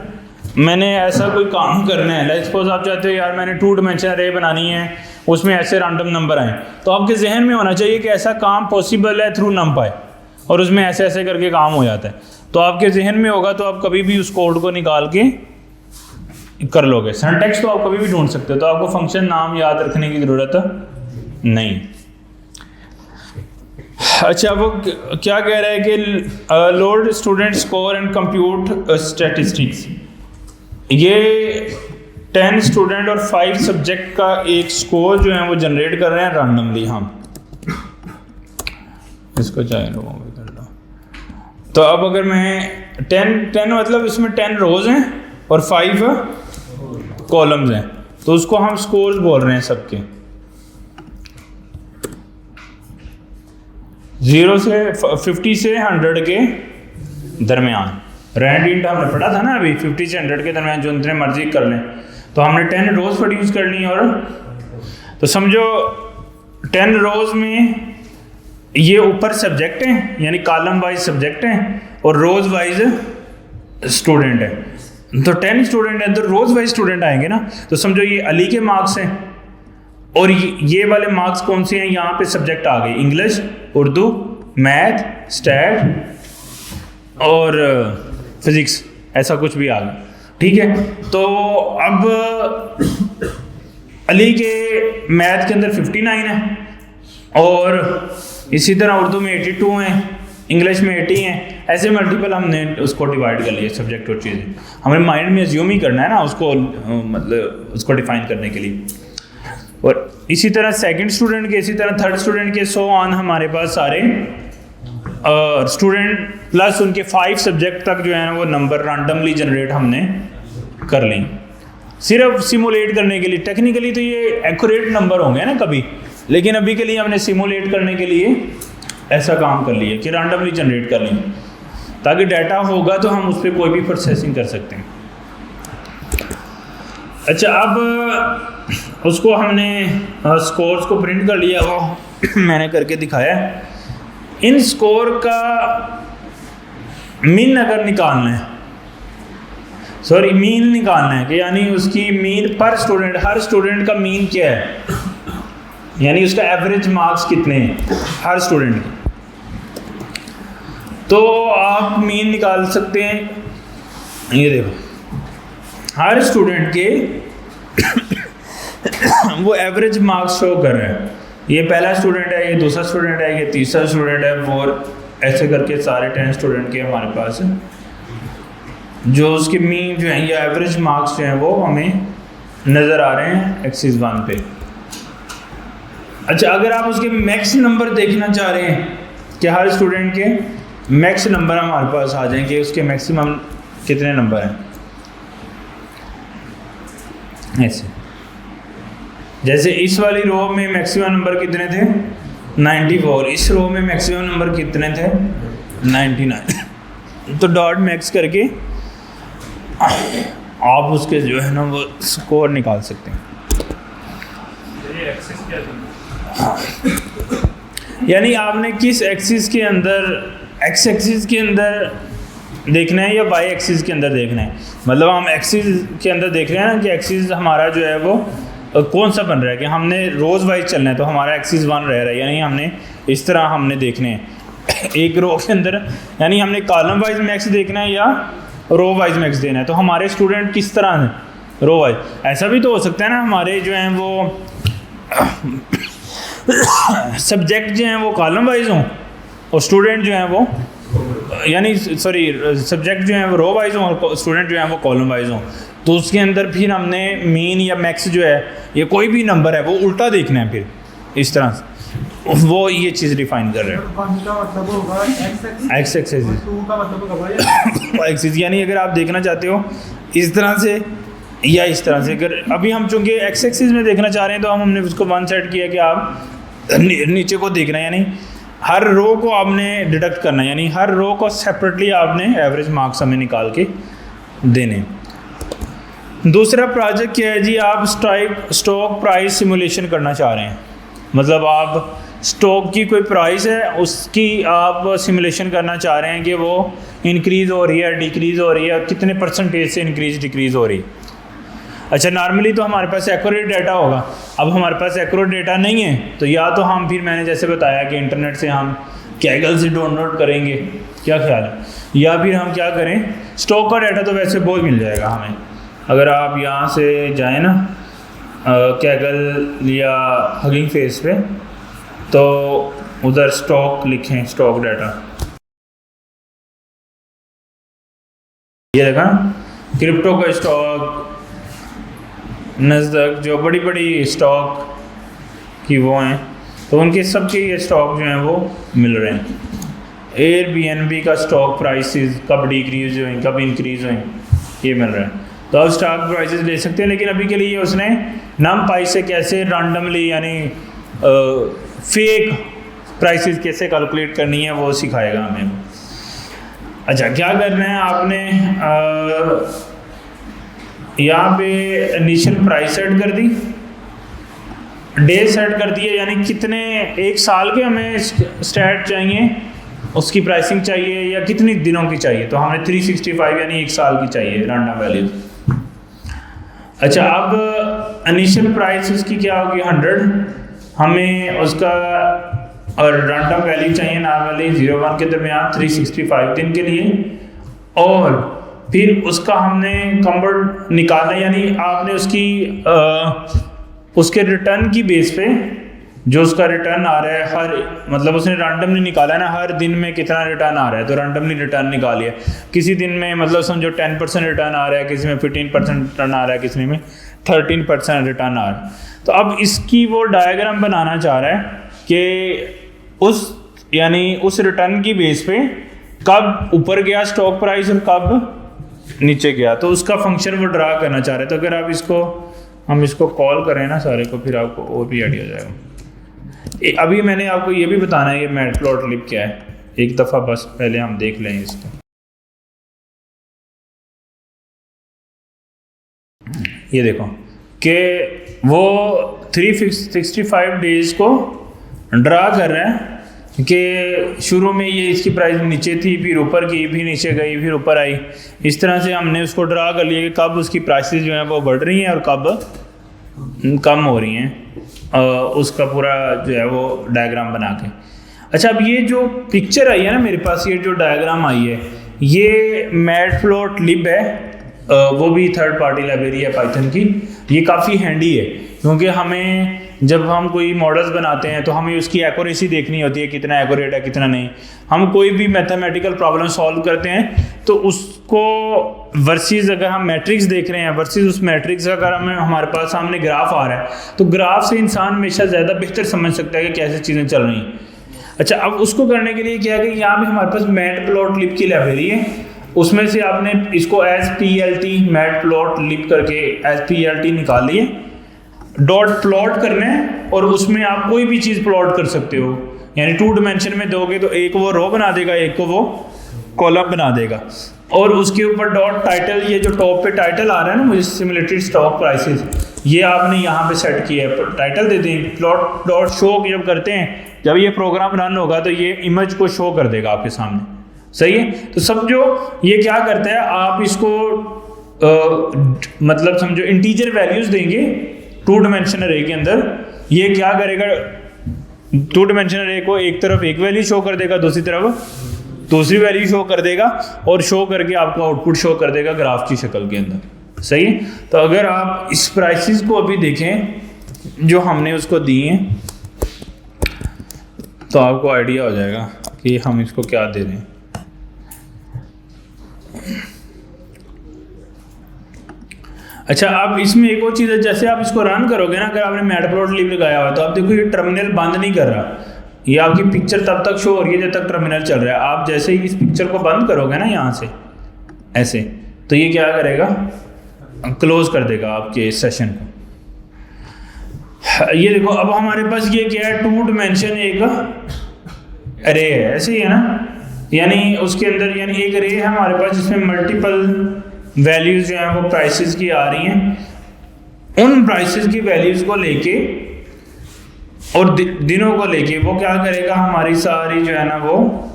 A: मैंने ऐसा कोई काम करना है। लेट्स सपोज आप चाहते हो यार मैंने 2 डायमेंशनल अरे बनानी है, उसमें ऐसे रैंडम नंबर आए, तो आपके जहन में होना चाहिए कि ऐसा काम पॉसिबल है थ्रू NumPy और उसमें ऐसे ऐसे करके काम हो जाता है। तो आपके जहन में होगा तो आप कभी भी उस कोड को निकाल के कर लोगे। सिंटैक्स तो आप कभी भी ढूंढ सकते हो, तो आपको फंक्शन नाम याद रखने की ज़रूरत नहीं। अच्छा, वो क्या कह रहा है कि load student score and compute statistics. ये 10 स्टूडेंट और 5 सब्जेक्ट का एक स्कोर जो है वो जनरेट कर रहे हैं रैंडमली। हम इसको चाहे लोगों को कर लो। तो अब अगर मैं 10 मतलब इसमें 10 रोज हैं और 5 कॉलम्स हैं, तो उसको हम स्कोर्स बोल रहे हैं सबके। 0 से 50 से 100 के दरमियान। रैंड इंट हमने पढ़ा था ना अभी, 50 से 100 के दरमियान जो जितने मर्जी कर लें। तो हमने 10 रोज प्रोड्यूस कर ली, और तो समझो 10 रोज में ये ऊपर सब्जेक्ट हैं, यानी कॉलम वाइज सब्जेक्ट हैं और रोज वाइज स्टूडेंट हैं। तो 10 स्टूडेंट हैं तो रोज वाइज स्टूडेंट आएंगे ना। तो समझो ये अली के मार्क्स हैं, और ये वाले मार्क्स कौन से हैं, यहाँ पे सब्जेक्ट आ गए इंग्लिश, उर्दू, मैथ, स्टैट और फिजिक्स, ऐसा कुछ भी आ गया। ठीक है, तो अब अली के मैथ के अंदर 59 है, और इसी तरह उर्दू में 82 हैं, इंग्लिश में 80 हैं। ऐसे मल्टीपल हमने उसको डिवाइड कर लिया सब्जेक्ट और चीज़ें। हमें माइंड में अज्यूम ही करना है ना उसको, मतलब उसको डिफाइन करने के लिए। और इसी तरह सेकंड स्टूडेंट के, इसी तरह थर्ड स्टूडेंट के, सो ऑन हमारे पास सारे स्टूडेंट प्लस उनके 5 सब्जेक्ट तक जो है ना वो नंबर रैंडमली जनरेट हमने कर लें, सिर्फ सिमुलेट करने के लिए। टेक्निकली तो ये एक्यूरेट नंबर होंगे ना कभी, लेकिन अभी के लिए हमने सिमुलेट करने के लिए ऐसा काम कर लिया कि रैंडमली जनरेट कर लें, ताकि डाटा होगा तो हम उस पर कोई भी प्रोसेसिंग कर सकते हैं। अच्छा, अब उसको हमने स्कोर्स को प्रिंट कर लिया, वो मैंने करके दिखाया। इन स्कोर का मीन अगर निकालना है, मीन निकालना है कि यानी उसकी मीन पर स्टूडेंट, हर स्टूडेंट का मीन क्या है, यानी उसका एवरेज मार्क्स कितने हैं हर स्टूडेंट के। तो आप मीन निकाल सकते हैं। ये देखो, हर स्टूडेंट के वो एवरेज मार्क्स शो कर रहे हैं। ये पहला स्टूडेंट है, ये दूसरा स्टूडेंट है, ये तीसरा स्टूडेंट है, और ऐसे करके सारे 10 स्टूडेंट के हमारे पास जो उसके मीन जो हैं या एवरेज मार्क्स जो हैं वो हमें नज़र आ रहे हैं एक्सिस 1 पे। अच्छा, अगर आप उसके मैक्स नंबर देखना चाह रहे हैं कि हर स्टूडेंट के मैक्स नंबर हमारे पास आ जाएंगे, उसके मैक्सिमम कितने नंबर हैं, ऐसे जैसे इस वाली रो में मैक्सिमम नंबर कितने थे 94, इस रो में मैक्सिमम नंबर कितने थे 99। तो डॉट मैक्स करके आप उसके जो है ना वो स्कोर निकाल सकते हैं।
B: ये एक्सिस क्या है?
A: यानी आपने किस एक्सिस के अंदर, एक्स एक्सिस के अंदर देखना है या वाई एक्सिस के अंदर देखना है। मतलब हम एक्सिस के अंदर देख रहे हैं ना कि एक्सिस हमारा जो है वो कौन सा बन रहा है, कि हमने रोज़ वाइज चलना है तो हमारा एक्सिस 1 रह रहा है, यानी हमने इस तरह हमने देखने हैं एक रो के अंदर, यानी हमने कॉलम वाइज मैक्स देखना है या रो वाइज मैक्स देना है। तो हमारे स्टूडेंट किस तरह हैं रो वाइज। ऐसा भी तो हो सकता है ना हमारे जो हैं वो सब्जेक्ट जो हैं वो कॉलम वाइज हों और स्टूडेंट जो हैं वो, यानी सब्जेक्ट जो हैं वो रो वाइज हों और स्टूडेंट जो हैं वो कॉलम वाइज हों। तो उसके अंदर फिर हमने मीन या मैक्स जो है, ये कोई भी नंबर है वो उल्टा देखना है, फिर इस तरह से वो ये चीज़ डिफाइन कर रहे हैं।
B: 1 का मतलब होगा
A: एक्स एक्सिस,
B: 2 का मतलब होगा y
A: एक्सिस, यानी अगर आप देखना चाहते हो इस तरह से या इस तरह से, अगर अभी हम चूंकि एक्स एक्सिस में देखना चाह रहे हैं तो हमने उसको वन सेट किया कि आप नीचे को देखना है, यानी हर रो को आपने डिडक्ट करना है, यानी हर रो को सेपरेटली आपने एवरेज मार्क्स हमें निकाल के देने। दूसरा प्रोजेक्ट क्या है जी, आप स्टॉक प्राइस सिमुलेशन करना चाह रहे हैं, मतलब आप स्टॉक की कोई प्राइस है उसकी आप सिमुलेशन करना चाह रहे हैं कि वो इंक्रीज़ हो रही है, डिक्रीज़ हो रही है, और कितने परसेंटेज से इंक्रीज़ डिक्रीज़ हो रही है। अच्छा, नॉर्मली तो हमारे पास एक्यूरेट डाटा होगा, अब हमारे पास एक्यूरेट डाटा नहीं है तो या तो हम फिर मैंने जैसे बताया कि इंटरनेट से हम कैगल से डाउनलोड करेंगे, क्या ख्याल है, या फिर हम क्या करें, स्टॉक का डाटा तो वैसे बहुत मिल जाएगा हमें, अगर आप यहाँ से जाएँ ना कैगल या हगिंग फेस पे, तो उधर स्टॉक लिखें, स्टॉक डाटा, ये देखा क्रिप्टो का स्टॉक, नस्दक, जो बड़ी बड़ी स्टॉक की वो हैं, तो उनके सबके ये स्टॉक जो हैं वो मिल रहे हैं। एयरबीएनबी का स्टॉक प्राइसेस कब डिक्रीज हुए, कब इंक्रीज हुए, ये मिल रहा है। तो अब स्टॉक प्राइसेस ले सकते हैं, लेकिन अभी के लिए उसने NumPy से कैसे रैंडमली यानी फेक प्राइसेस कैसे कैलकुलेट करनी है वो सिखाएगा हमें। अच्छा, क्या करना है आपने, यहाँ पे इनिशियल प्राइस सेट कर दी, डे सेट कर दिए, यानी कितने एक साल के हमें स्टैट चाहिए, उसकी प्राइसिंग चाहिए, या कितने दिनों की चाहिए, तो हमें 365 यानी एक साल की चाहिए रैंडम वैल्यू। अच्छा, अब इनिशियल प्राइस उसकी क्या होगी 100, हमें उसका और रैंडम वैल्यू चाहिए नॉर्मली 0-1 के दरमियान 365 दिन के लिए, और फिर उसका हमने कन्वर्ट निकालना, यानी आपने उसकी उसके रिटर्न की बेस पे जो उसका रिटर्न आ रहा है, हर मतलब उसने रैंडमली निकाला है ना, हर दिन में कितना रिटर्न आ रहा है, तो रैंडमली रिटर्न निकालिए। किसी दिन में मतलब समझो 10% रिटर्न आ रहा है, किसी में 15% रिटर्न आ रहा है, किसी में 13% रिटर्न आ रहा है। तो अब इसकी वो डायग्राम बनाना चाह रहा है कि उस यानी उस रिटर्न की बेस पे कब ऊपर गया स्टॉक प्राइस और कब नीचे गया, तो उसका फंक्शन वो ड्रा करना चाह रहे हैं। तो अगर आप हम इसको कॉल करें ना सारे को, फिर आपको और भी आइडिया हो जाएगा। अभी मैंने आपको ये भी बताना है कि मैटप्लॉटलिब क्या है, एक दफ़ा बस पहले हम देख लें इसको। ये देखो कि वो 365 डेज़ को ड्रा कर रहे हैं कि शुरू में ये इसकी प्राइस नीचे थी, फिर ऊपर की, फिर नीचे गई, फिर ऊपर आई। इस तरह से हमने उसको ड्रा कर लिया कि कब उसकी प्राइसेस जो हैं वो बढ़ रही हैं और कब कम हो रही हैं, उसका पूरा जो है वो डायग्राम बना के। अच्छा, अब ये जो पिक्चर आई है ना मेरे पास, ये जो डायग्राम आई है, ये मैटप्लॉटलिब है, वो भी थर्ड पार्टी लाइब्रेरी है पाइथन की। ये काफ़ी हैंडी है क्योंकि हमें जब हम कोई मॉडल्स बनाते हैं तो हमें उसकी एक्यूरेसी देखनी होती है, कितना एक्यूरेट है कितना नहीं। हम कोई भी मैथमेटिकल प्रॉब्लम सॉल्व करते हैं तो उसको वर्सेस अगर हम मैट्रिक्स देख रहे हैं, वर्सेस उस मैट्रिक्स का अगर हमारे पास सामने ग्राफ आ रहा है, तो ग्राफ से इंसान हमेशा ज़्यादा बेहतर समझ सकता है कि कैसे चीज़ें चल रही हैं। अच्छा, अब उसको करने के लिए क्या है कि यहाँ पे हमारे पास मैटप्लॉटलिब की लाइब्रेरी है, उसमें से आपने इसको SPLT मैटप्लॉटलिब करके SPLT निकाल लिए, डॉट प्लॉट करना है, और उसमें आप कोई भी चीज़ प्लॉट कर सकते हो, यानी 2 डायमेंशन में दोगे तो एक वो रो बना देगा, एक को वो कॉलम बना देगा, और उसके ऊपर डॉट टाइटल, ये जो टॉप पे टाइटल आ रहा है ना मुझे, सिमुलेटेड स्टॉक प्राइसेस, ये आपने यहाँ पे सेट किया है, टाइटल दे दें। प्लॉट डॉट शो जब करते हैं, जब ये प्रोग्राम रन होगा तो ये इमेज को शो कर देगा आपके सामने, सही है। तो समझो ये क्या करता है, आप इसको मतलब समझो इंटीजर वैल्यूज देंगे 2 डायमेंशन अरे के अंदर, ये क्या करेगा 2 डायमेंशन अरे को एक तरफ एक वैल्यू शो कर देगा, दूसरी तरफ दूसरी वैल्यू शो कर देगा, और शो करके आपको आउटपुट शो कर देगा ग्राफ की शक्ल के अंदर, सही है। तो अगर आप इस प्राइसेस को अभी देखें जो हमने उसको दी हैं, तो आपको आइडिया हो जाएगा कि हम इसको क्या दे रहे हैं। अच्छा, अब इसमें एक और चीज़ है, जैसे आप इसको रन करोगे ना, अगर आपने मैटप्लॉटलिब लगाया हुआ तो आप देखो ये टर्मिनल बंद नहीं कर रहा, ये आपकी पिक्चर तब तक शो हो रही है जब तक टर्मिनल चल रहा है। आप जैसे ही इस पिक्चर को बंद करोगे ना यहाँ से ऐसे, तो ये क्या करेगा, क्लोज कर देगा आपके सेशन को। ये देखो अब हमारे पास ये क्या है, 2 डायमेंशन एक अरे है, ऐसे ही है ना, यानी उसके अंदर यानी एक अरे है हमारे पास जिसमें मल्टीपल वैल्यूज़ जो हैं वो प्राइसेस की आ रही हैं। उन प्राइसेस की वैल्यूज़ को लेके और दिनों को लेके वो क्या करेगा, हमारी सारी जो है ना वो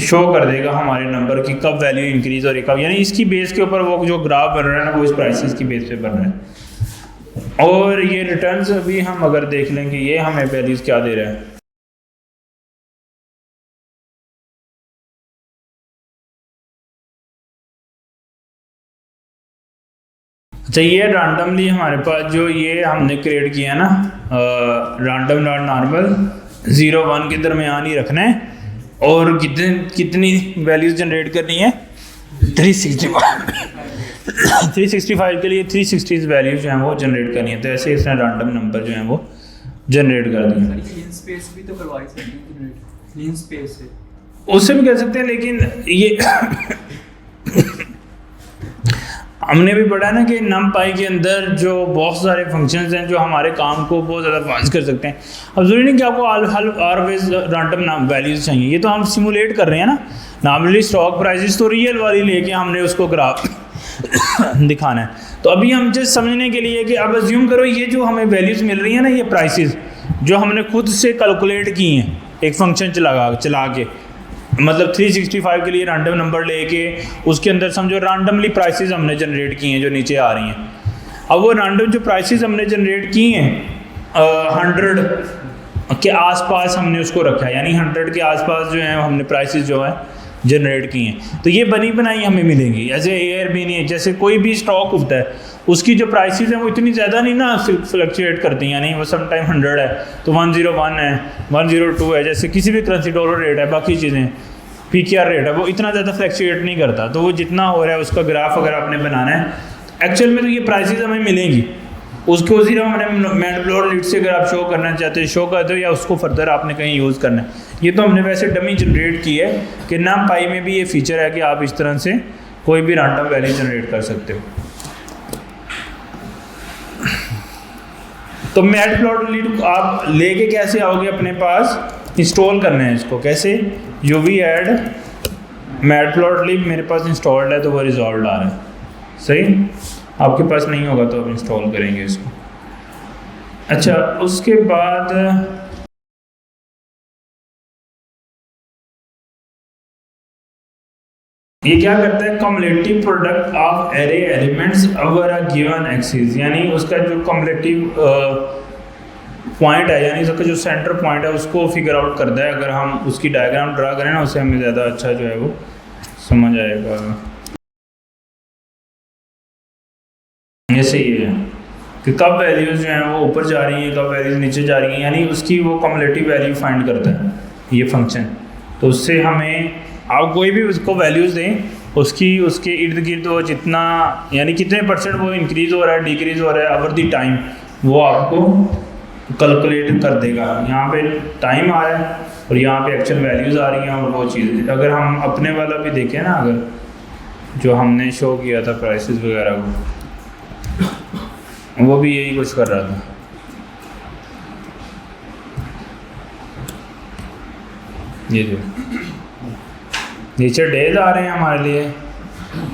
A: शो कर देगा हमारे नंबर की कब वैल्यू इंक्रीज हो रही कब, यानी इसकी बेस के ऊपर वो जो ग्राफ बन रहा है ना वो इस प्राइसेस की बेस पे बन रहा है। और ये रिटर्न्स अभी हम अगर देख लेंगे ये हमें वैल्यूज़ क्या दे रहा है। अच्छा, ये रैंडमली हमारे पास जो ये हमने क्रिएट किया ना, रैंडम नॉट नॉर्मल 0 1 के दरमियान ही रखना है, और कितनी वैल्यूज़ जनरेट करनी है, 365 के लिए 360 वैल्यूज जो हैं वो जनरेट करनी है। तो ऐसे इसने रैंडम नंबर जो हैं वो जनरेट कर दिए।
C: क्लीन स्पेस भी तो करवा सकते हैं जनरेट, क्लीन स्पेस से
A: उससे भी कर सकते हैं, लेकिन ये हमने भी पढ़ा ना कि NumPy के अंदर जो बहुत सारे फंक्शंस हैं जो हमारे काम को बहुत ज़्यादा फास्ट कर सकते हैं। अब ज़रूरी नहीं कि आपको ऑलवेज रैंडम वैल्यूज़ चाहिए, ये तो हम सिमुलेट कर रहे हैं ना, नॉर्मली स्टॉक प्राइसेस तो रियल वाली लेके हमने उसको ग्राफ दिखाना है। तो अभी हम जस्ट समझने के लिए कि अब अज्यूम करो ये जो हमें वैल्यूज़ मिल रही है ना, ये प्राइसेस जो हमने खुद से कैलकुलेट की हैं एक फंक्शन चला के, मतलब 365 के लिए रैंडम नंबर लेके उसके अंदर समझो रैंडमली प्राइसेस हमने जनरेट की हैं जो नीचे आ रही हैं। अब वो रैंडम जो प्राइसेस हमने जनरेट की हैं 100 के आसपास हमने उसको रखा है, यानी 100 के आसपास जो है हमने प्राइसेस जो है जनरेट की हैं। तो ये बनी बनाई हमें मिलेंगी। ऐसे एयरबीएनबी जैसे कोई भी स्टॉक होता है उसकी जो प्राइसेस हैं वो इतनी ज़्यादा नहीं ना फ्लक्चुएट करती, यानी वो सम टाइम 100 है तो 101 है 102 है, जैसे किसी भी करेंसी डॉलर रेट है, बाकी चीज़ें PKR रेट है, वो इतना ज़्यादा फ्लक्चुएट नहीं करता। तो वो जितना हो रहा है उसका ग्राफ अगर आपने बनाना है एक्चुअल में तो ये प्राइसेस हमें मिलेंगी, उसको सिर्फ हमने मैटप्लॉटलिब से अगर आप शो करना चाहते हैं शो कर दो, या उसको फर्दर आपने कहीं यूज़ करना है। ये तो हमने वैसे डमी जनरेट की है कि NumPy में भी ये फीचर है कि आप इस तरह से कोई भी रैंडम वैल्यू जनरेट कर सकते हो। तो मैटप्लॉटलिब आप लेके कैसे आओगे अपने पास, इंस्टॉल करना है इसको कैसे, UV ऐड मैटप्लॉटलिब मेरे पास इंस्टॉल्ड है तो वो रिजॉल्व आ रहा है, सही। आपके पास नहीं होगा तो आप इंस्टॉल करेंगे इसको। अच्छा, उसके बाद ये क्या करता है, cumulative product of array elements over a given axis, यानी उसका जो कम्युलेटिव पॉइंट है, यानी उसका जो सेंटर पॉइंट है उसको फिगर आउट करता है। अगर हम उसकी डायग्राम ड्रा करें ना उससे हमें ज़्यादा अच्छा जो है वो समझ आएगा। ऐसे ही है कि कब वैल्यूज़ जो हैं वो ऊपर जा रही हैं कब वैल्यूज़ नीचे जा रही हैं, यानी उसकी वो कम्युलेटिव वैल्यू फाइंड करता है ये फंक्शन। तो उससे हमें आप कोई भी उसको वैल्यूज़ दें उसकी उसके इर्द गिर्द वो जितना यानी कितने % वो इंक्रीज़ हो रहा है डिक्रीज़ हो रहा है ओवर द टाइम वो आपको कैलकुलेट कर देगा। यहाँ पे टाइम आ रहा है और यहाँ पे एक्चुअल वैल्यूज़ आ रही हैं और वो चीज़ अगर हम अपने वाला भी देखें ना, अगर जो हमने शो किया था प्राइसेस वगैरह को, वो भी यही कुछ कर रहा था। ये जो नीचे डेज आ रहे हैं हमारे लिए,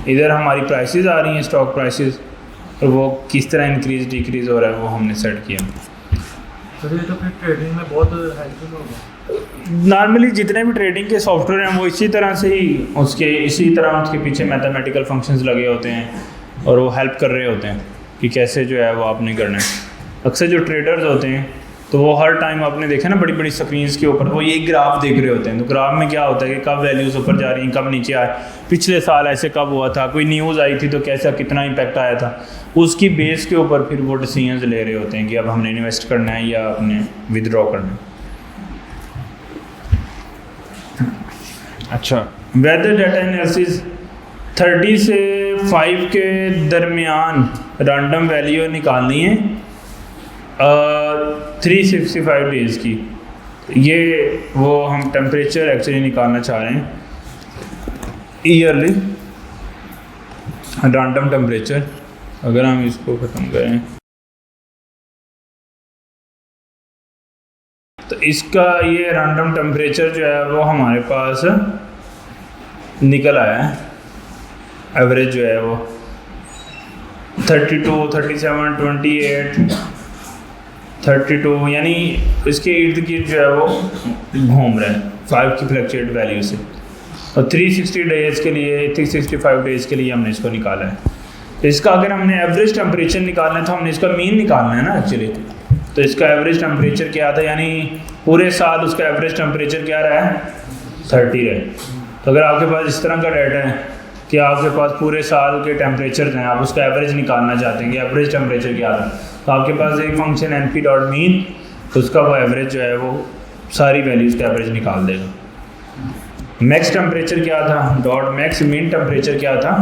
A: इधर हमारी प्राइसेस आ रही हैं स्टॉक प्राइसेस, और वो किस तरह इंक्रीज डिक्रीज हो रहा है वो हमने सेट किया।
B: तो ये तो फिर ट्रेडिंग में बहुत हेल्पफुल होगा।
A: नॉर्मली जितने भी ट्रेडिंग के सॉफ्टवेयर हैं वो इसी तरह से ही इसी तरह उसके पीछे मैथमेटिकल फंक्शंस लगे होते हैं और वो हेल्प कर रहे होते हैं कि कैसे जो है वो आपने करना है। अक्सर जो ट्रेडर्स होते हैं तो वो हर टाइम आपने देखा ना बड़ी बड़ी स्क्रीन्स के ऊपर वो ये ग्राफ देख रहे होते हैं। तो ग्राफ में क्या होता है कि कब वैल्यूज़ ऊपर जा रही हैं कब नीचे आए, पिछले साल ऐसे कब हुआ था, कोई न्यूज़ आई थी तो कैसा कितना इम्पैक्ट आया था, उसकी बेस के ऊपर फिर वो डिसीजंस ले रहे होते हैं कि अब हमने इन्वेस्ट करना है या अपने विदड्रॉ करना है। अच्छा, वेदर डाटा एनालिसिस 30 से 5 के दरमियान रैंडम वैल्यू निकालनी है 365 डेज़ की। ये वो हम टेम्परेचर एक्चुअली निकालना चाह रहे हैं ईयरली रैंडम टेम्परेचर। अगर हम इसको ख़त्म करें तो इसका ये रैंडम टेम्परेचर जो है वो हमारे पास निकल आया है। एवरेज जो है वो 32, 37, 28, 32 यानी इसके इर्द गिर्द जो है वो घूम रहा है 5 की फ्लक्चुएट वैल्यू से। और 360 डेज़ के लिए 365 डेज़ के लिए हमने इसको निकाला है। तो इसका अगर हमने एवरेज टेम्परेचर निकालना है तो हमने इसका मीन निकालना है ना एक्चुअली। तो इसका एवरेज टेम्परेचर क्या था, यानी पूरे साल उसका एवरेज टेम्परेचर क्या रहा है 30 रहे। तो अगर आपके पास इस तरह का डाटा है कि आपके पास पूरे साल के टेम्परेचर हैं, आप उसका एवरेज निकालना चाहते हैं कि एवरेज टेम्परेचर क्या था, तो आपके पास एक फंक्शन np.mean, तो उसका वो एवरेज जो है वो सारी वैल्यूज़ का एवरेज निकाल देगा। मैक्स टेम्परेचर क्या था, डॉट मैक्स मीन टेम्परेचर क्या था,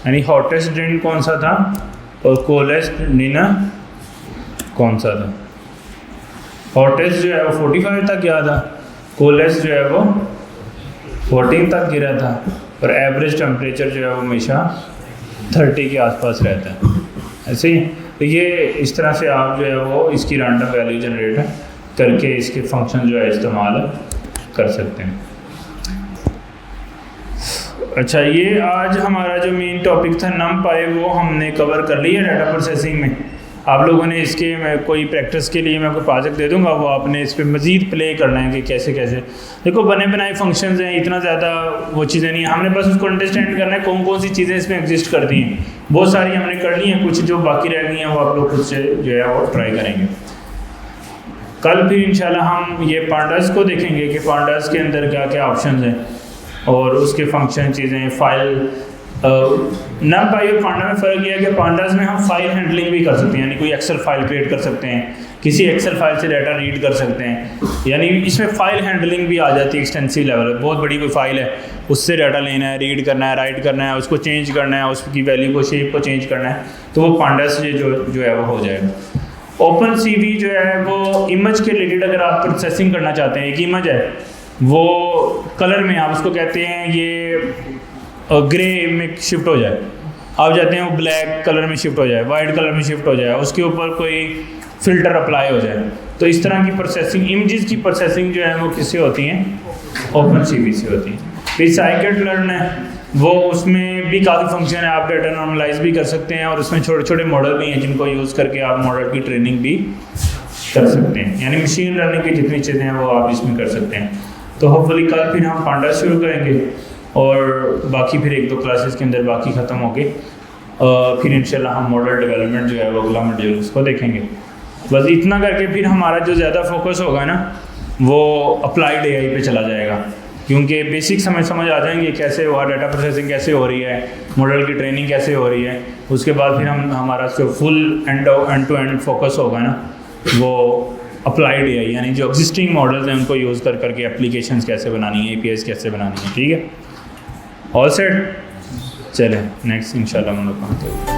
A: यानी हॉटेस्ट दिन कौन सा था और कोलेस्ट दिन कौन सा था। हॉटेस्ट जो है वो 45 तक गया था, कोलेस्ट जो है वो 14 तक गिरा था, और एवरेज टेम्परेचर जो है वो हमेशा 30 के आसपास रहता है। ऐसे ही तो ये इस तरह से आप जो है वो इसकी रैंडम वैल्यू जनरेट करके इसके फंक्शन जो है इस्तेमाल कर सकते हैं। अच्छा, ये आज हमारा जो मेन टॉपिक था NumPy वो हमने कवर कर लिया डाटा प्रोसेसिंग में। आप लोगों ने इसके मैं कोई प्रैक्टिस के लिए मैं कोई प्रोजेक्ट दे दूंगा, वो आपने इस पर मज़ीद प्ले करना है कि कैसे कैसे। देखो बने बनाए फंक्शंस हैं, इतना ज़्यादा वो चीज़ें नहीं है, हमने बस उसको अंडरस्टैंड करना है कौन कौन सी चीज़ें इसमें एग्जिस्ट करती हैं। बहुत सारी हमने कर ली हैं, कुछ जो बाकी रह गई हैं वो आप लोग खुद से जो है वो ट्राई करेंगे। कल फिर इंशाल्लाह हम ये पांडास को देखेंगे कि पांडास के अंदर क्या क्या ऑप्शन हैं और उसके फंक्शन चीज़ें फाइल। NumPy और पांडा में फ़र्क यह है कि पांडास में हम फाइल हैंडलिंग भी कर सकते हैं, यानी कोई एक्सेल फाइल क्रिएट कर सकते हैं, किसी एक्सेल फाइल से डाटा रीड कर सकते हैं, यानी इसमें फ़ाइल हैंडलिंग भी आ जाती है एक्सटेंसिव लेवल पर। बहुत बड़ी कोई फाइल है, उससे डाटा लेना है, रीड करना है, राइट करना है, उसको चेंज करना है, उसकी वैल्यू को शेप को चेंज करना है, तो वो पांडास से जो है वो हो जाएगा। OpenCV जो है वो इमेज के रिलेटेड अगर आप प्रोसेसिंग करना चाहते हैं, एक इमेज है वो कलर में आप उसको कहते हैं ये ग्रे में शिफ्ट हो जाए, आप जाते हैं वो ब्लैक कलर में शिफ्ट हो जाए, वाइट कलर में शिफ्ट हो जाए, उसके ऊपर कोई फ़िल्टर अप्लाई हो जाए, तो इस तरह की प्रोसेसिंग इमेजेस की प्रोसेसिंग जो है वो किससे होती हैं, OpenCV से होती हैं। फिर scikit-learn है वो, उसमें भी काफ़ी फंक्शन है, आप डाटा नॉर्मलाइज भी कर सकते हैं और उसमें छोटे छोटे मॉडल भी हैं जिनको यूज़ करके आप मॉडल की ट्रेनिंग भी कर सकते हैं, यानी मशीन लर्निंग की जितनी चीज़ें हैं वो आप इसमें कर सकते हैं। तो होपफुली कल फिर हम पांडास शुरू करेंगे और बाकी फिर 1-2 क्लासेस के अंदर बाकी ख़त्म हो गए, फिर इंशाल्लाह हम मॉडल डेवलपमेंट जो है वो अगला मॉड्यूल उसको देखेंगे। बस इतना करके फिर हमारा जो ज़्यादा फोकस होगा ना वो अप्लाइड AI पे चला जाएगा, क्योंकि बेसिक समझ आ जाएंगे कैसे हुआ, डाटा प्रोसेसिंग कैसे हो रही है, मॉडल की ट्रेनिंग कैसे हो रही है। उसके बाद फिर हमारा जो full end to end focus होगा ना वो अप्लाइड AI, यानी जो एग्जिस्टिंग मॉडल्स हैं उनको यूज़ करके एप्लीकेशंस कैसे बनानी है, APIs कैसे बनानी है। ठीक है, ऑल सेट, चले नेक्स्ट इंशाल्लाह हम लोग